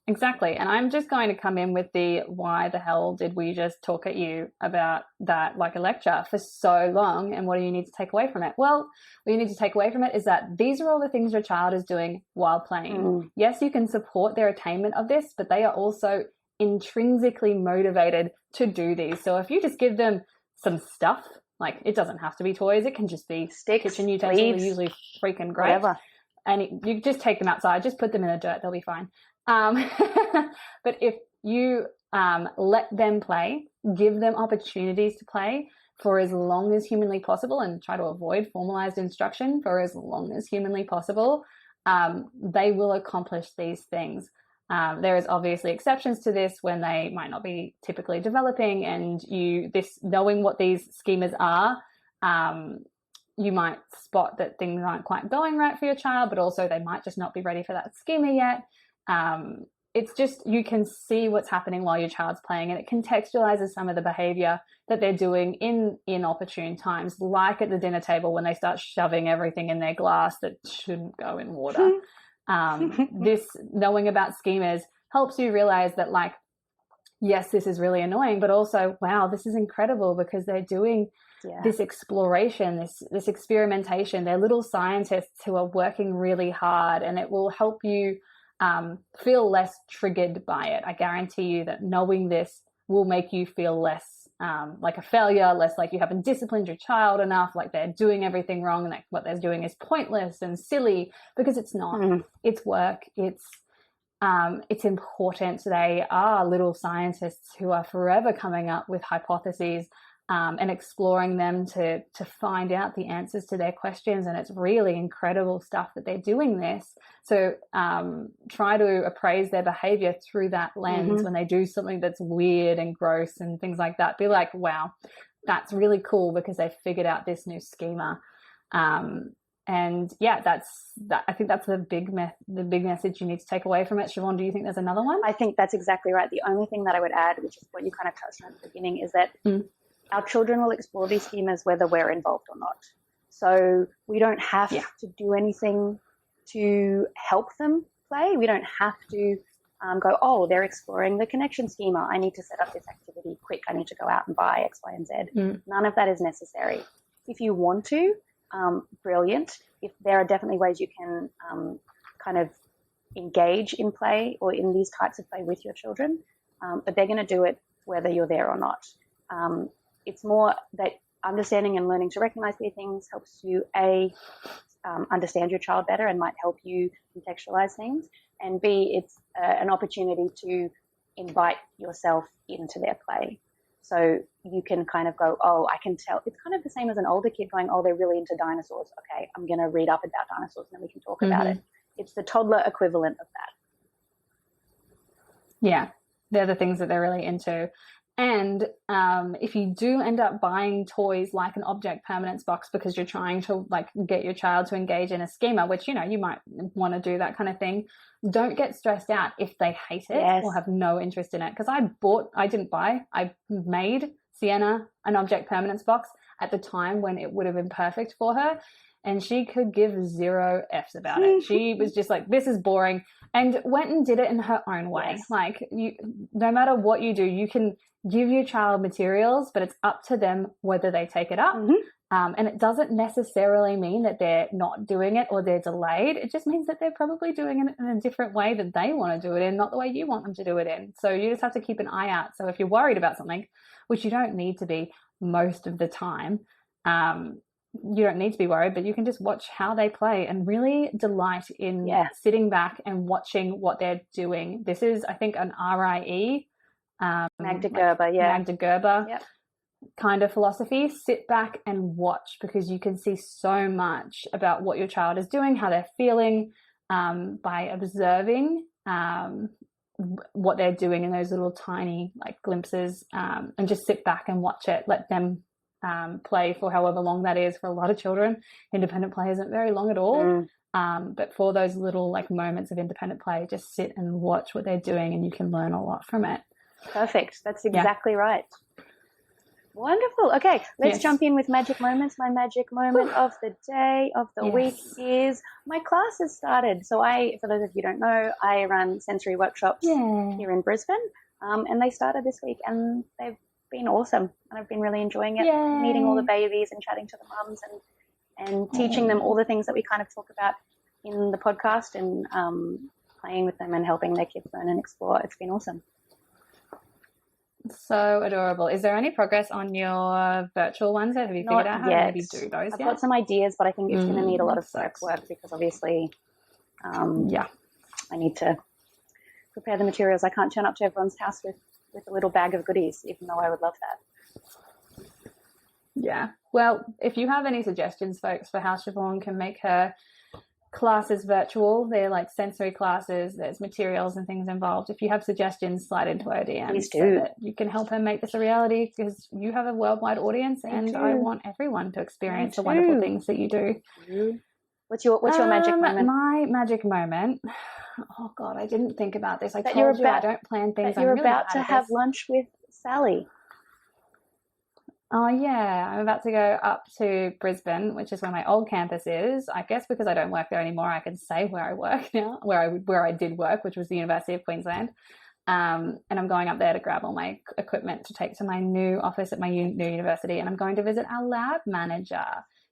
Exactly. And I'm just going to come in with the why the hell did we just talk at you about that like a lecture for so long, and what do you need to take away from it? Well, what you need to take away from it is that these are all the things your child is doing while playing. Yes, you can support their attainment of this, but they are also intrinsically motivated to do these. So if you just give them some stuff, like it doesn't have to be toys, it can just be sticks, kitchen utensils, are usually freaking great. Whatever. And you just take them outside, just put them in the dirt, they'll be fine. But if you let them play, give them opportunities to play for as long as humanly possible, and try to avoid formalized instruction for as long as humanly possible, they will accomplish these things. There is obviously exceptions to this when they might not be typically developing, and knowing what these schemas are, you might spot that things aren't quite going right for your child, but also they might just not be ready for that schema yet. It's just, you can see what's happening while your child's playing, and it contextualizes some of the behavior that they're doing in inopportune times, like at the dinner table when they start shoving everything in their glass that shouldn't go in water. This knowing about schemas helps you realize that, like, yes, this is really annoying, but also, wow, this is incredible because they're doing this exploration, this experimentation. They're little scientists who are working really hard, and it will help you feel less triggered by it. I guarantee you that knowing this will make you feel less like a failure, less like you haven't disciplined your child enough, like they're doing everything wrong and that what they're doing is pointless and silly, because it's not. It's work. It's important. They are little scientists who are forever coming up with hypotheses and exploring them to find out the answers to their questions. And it's really incredible stuff that they're doing this. So try to appraise their behavior through that lens. When they do something that's weird and gross and things like that, be like, wow, that's really cool because they figured out this new schema. And yeah, I think that's the big message you need to take away from it. Siobhan, do you think there's another one? I think that's exactly right. The only thing that I would add, which is what you kind of touched on at the beginning, is that our children will explore these schemas whether we're involved or not. So we don't have to do anything to help them play. We don't have to go, oh, they're exploring the connection schema. I need to set up this activity quick. I need to go out and buy X, Y, and Z. None of that is necessary. If you want to, brilliant. If there are definitely ways you can kind of engage in play or in these types of play with your children, but they're going to do it whether you're there or not. It's more that understanding and learning to recognize these things helps you, understand your child better and might help you contextualize things, and B, it's an opportunity to invite yourself into their play. So you can kind of go, oh, I can tell. It's kind of the same as an older kid going, oh, they're really into dinosaurs. Okay, I'm going to read up about dinosaurs and then we can talk about it. It's the toddler equivalent of that. Yeah, they're the things that they're really into. And if you do end up buying toys like an object permanence box because you're trying to like get your child to engage in a schema, which, you know, you might want to do that kind of thing, don't get stressed out if they hate it or have no interest in it. Because I made Sienna an object permanence box at the time when it would have been perfect for her. And she could give 0 Fs about it. She was just like, this is boring, and went and did it in her own way. Yes. Like, no matter what you do, you can give your child materials, but it's up to them whether they take it up. And it doesn't necessarily mean that they're not doing it or they're delayed. It just means that they're probably doing it in a different way that they want to do it in, not the way you want them to do it in. So you just have to keep an eye out. So if you're worried about something, which you don't need to be most of the time, you don't need to be worried, but you can just watch how they play and really delight in sitting back and watching what they're doing. This is, I think, an RIE. Magda Gerber, kind of philosophy. Sit back and watch, because you can see so much about what your child is doing, how they're feeling, by observing what they're doing in those little tiny like glimpses, and just sit back and watch it. Let them play for however long that is. For a lot of children, independent play isn't very long at all. But for those little like moments of independent play, just sit and watch what they're doing, and you can learn a lot from it. Perfect. That's exactly right. Wonderful. Okay, let's jump in with magic moments. My magic moment of the day, of the week is my class has started. So for those of you who don't know, I run sensory workshops here in Brisbane, and they started this week, and they've been awesome, and I've been really enjoying it. Meeting all the babies and chatting to the mums and teaching them all the things that we kind of talk about in the podcast, and playing with them and helping their kids learn and explore. It's been awesome. So adorable. Is there any progress on your virtual ones yet? Have you figured out how to maybe do those I've got some ideas, but I think it's going to need a lot of prep work, because obviously I need to prepare the materials. I can't turn up to everyone's house with a little bag of goodies, even though I would love that. Yeah. Well, if you have any suggestions, folks, for how Siobhan can make her classes virtual, they're like sensory classes, there's materials and things involved. If you have suggestions, slide into our DMs so that you can help her make this a reality, because you have a worldwide audience, and I want everyone to experience the wonderful things that you do. What's your magic moment? My magic moment. Oh God, I didn't think about this. I told you I don't plan things. You're about to have lunch with Sally. Oh yeah, I'm about to go up to Brisbane, which is where my old campus is. I guess because I don't work there anymore, I can say where I work now, where I did work, which was the University of Queensland. And I'm going up there to grab all my equipment to take to my new office at my new university. And I'm going to visit our lab manager,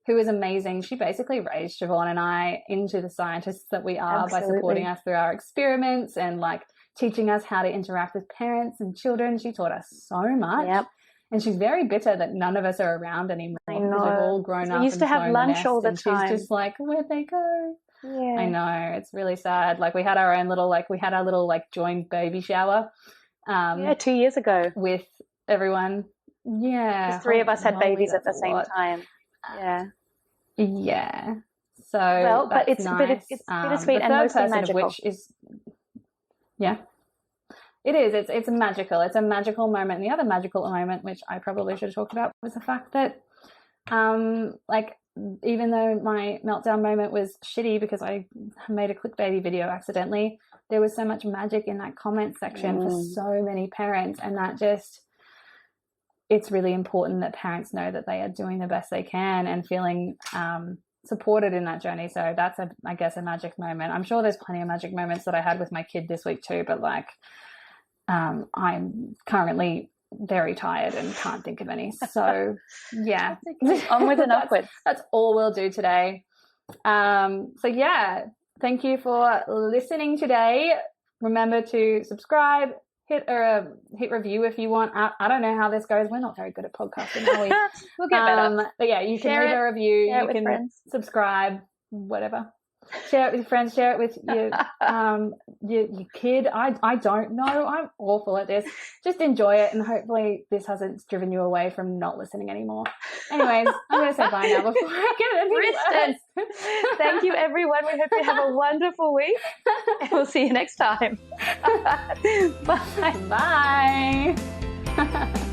who is amazing. She basically raised Siobhan and I into the scientists that we are by supporting us through our experiments and like teaching us how to interact with parents and children. She taught us so much. Yep. And she's very bitter that none of us are around anymore. I know. Because we've all grown up. We used to have lunch all the time. She's just like, where'd they go? Yeah. I know. It's really sad. Like we had our little joined baby shower. 2 years ago. With everyone. Yeah. The three of us had babies at the same time. Yeah. Yeah. So but it's nice. It's bittersweet and mostly magical. It is. It's magical. It's a magical moment. And the other magical moment, which I probably should have talked about, was the fact that even though my meltdown moment was shitty because I made a clickbaity video accidentally, there was so much magic in that comment section for so many parents. And that just, it's really important that parents know that they are doing the best they can and feeling supported in that journey. So that's, I guess, a magic moment. I'm sure there's plenty of magic moments that I had with my kid this week too, but like I'm currently very tired and can't think of any. So yeah, onwards and upwards. That's all we'll do today. So yeah, thank you for listening today. Remember to subscribe, hit review if you want. I don't know how this goes. We're not very good at podcasting, are we? We'll get better. But yeah, you can leave a review. You can friends. Subscribe, whatever. Share it with your friends. Share it with your kid. I don't know. I'm awful at this. Just enjoy it, and hopefully this hasn't driven you away from not listening anymore. Anyways, I'm going to say bye now before I get any worse. Thank you, everyone. We hope you have a wonderful week, and we'll see you next time. Bye. Bye.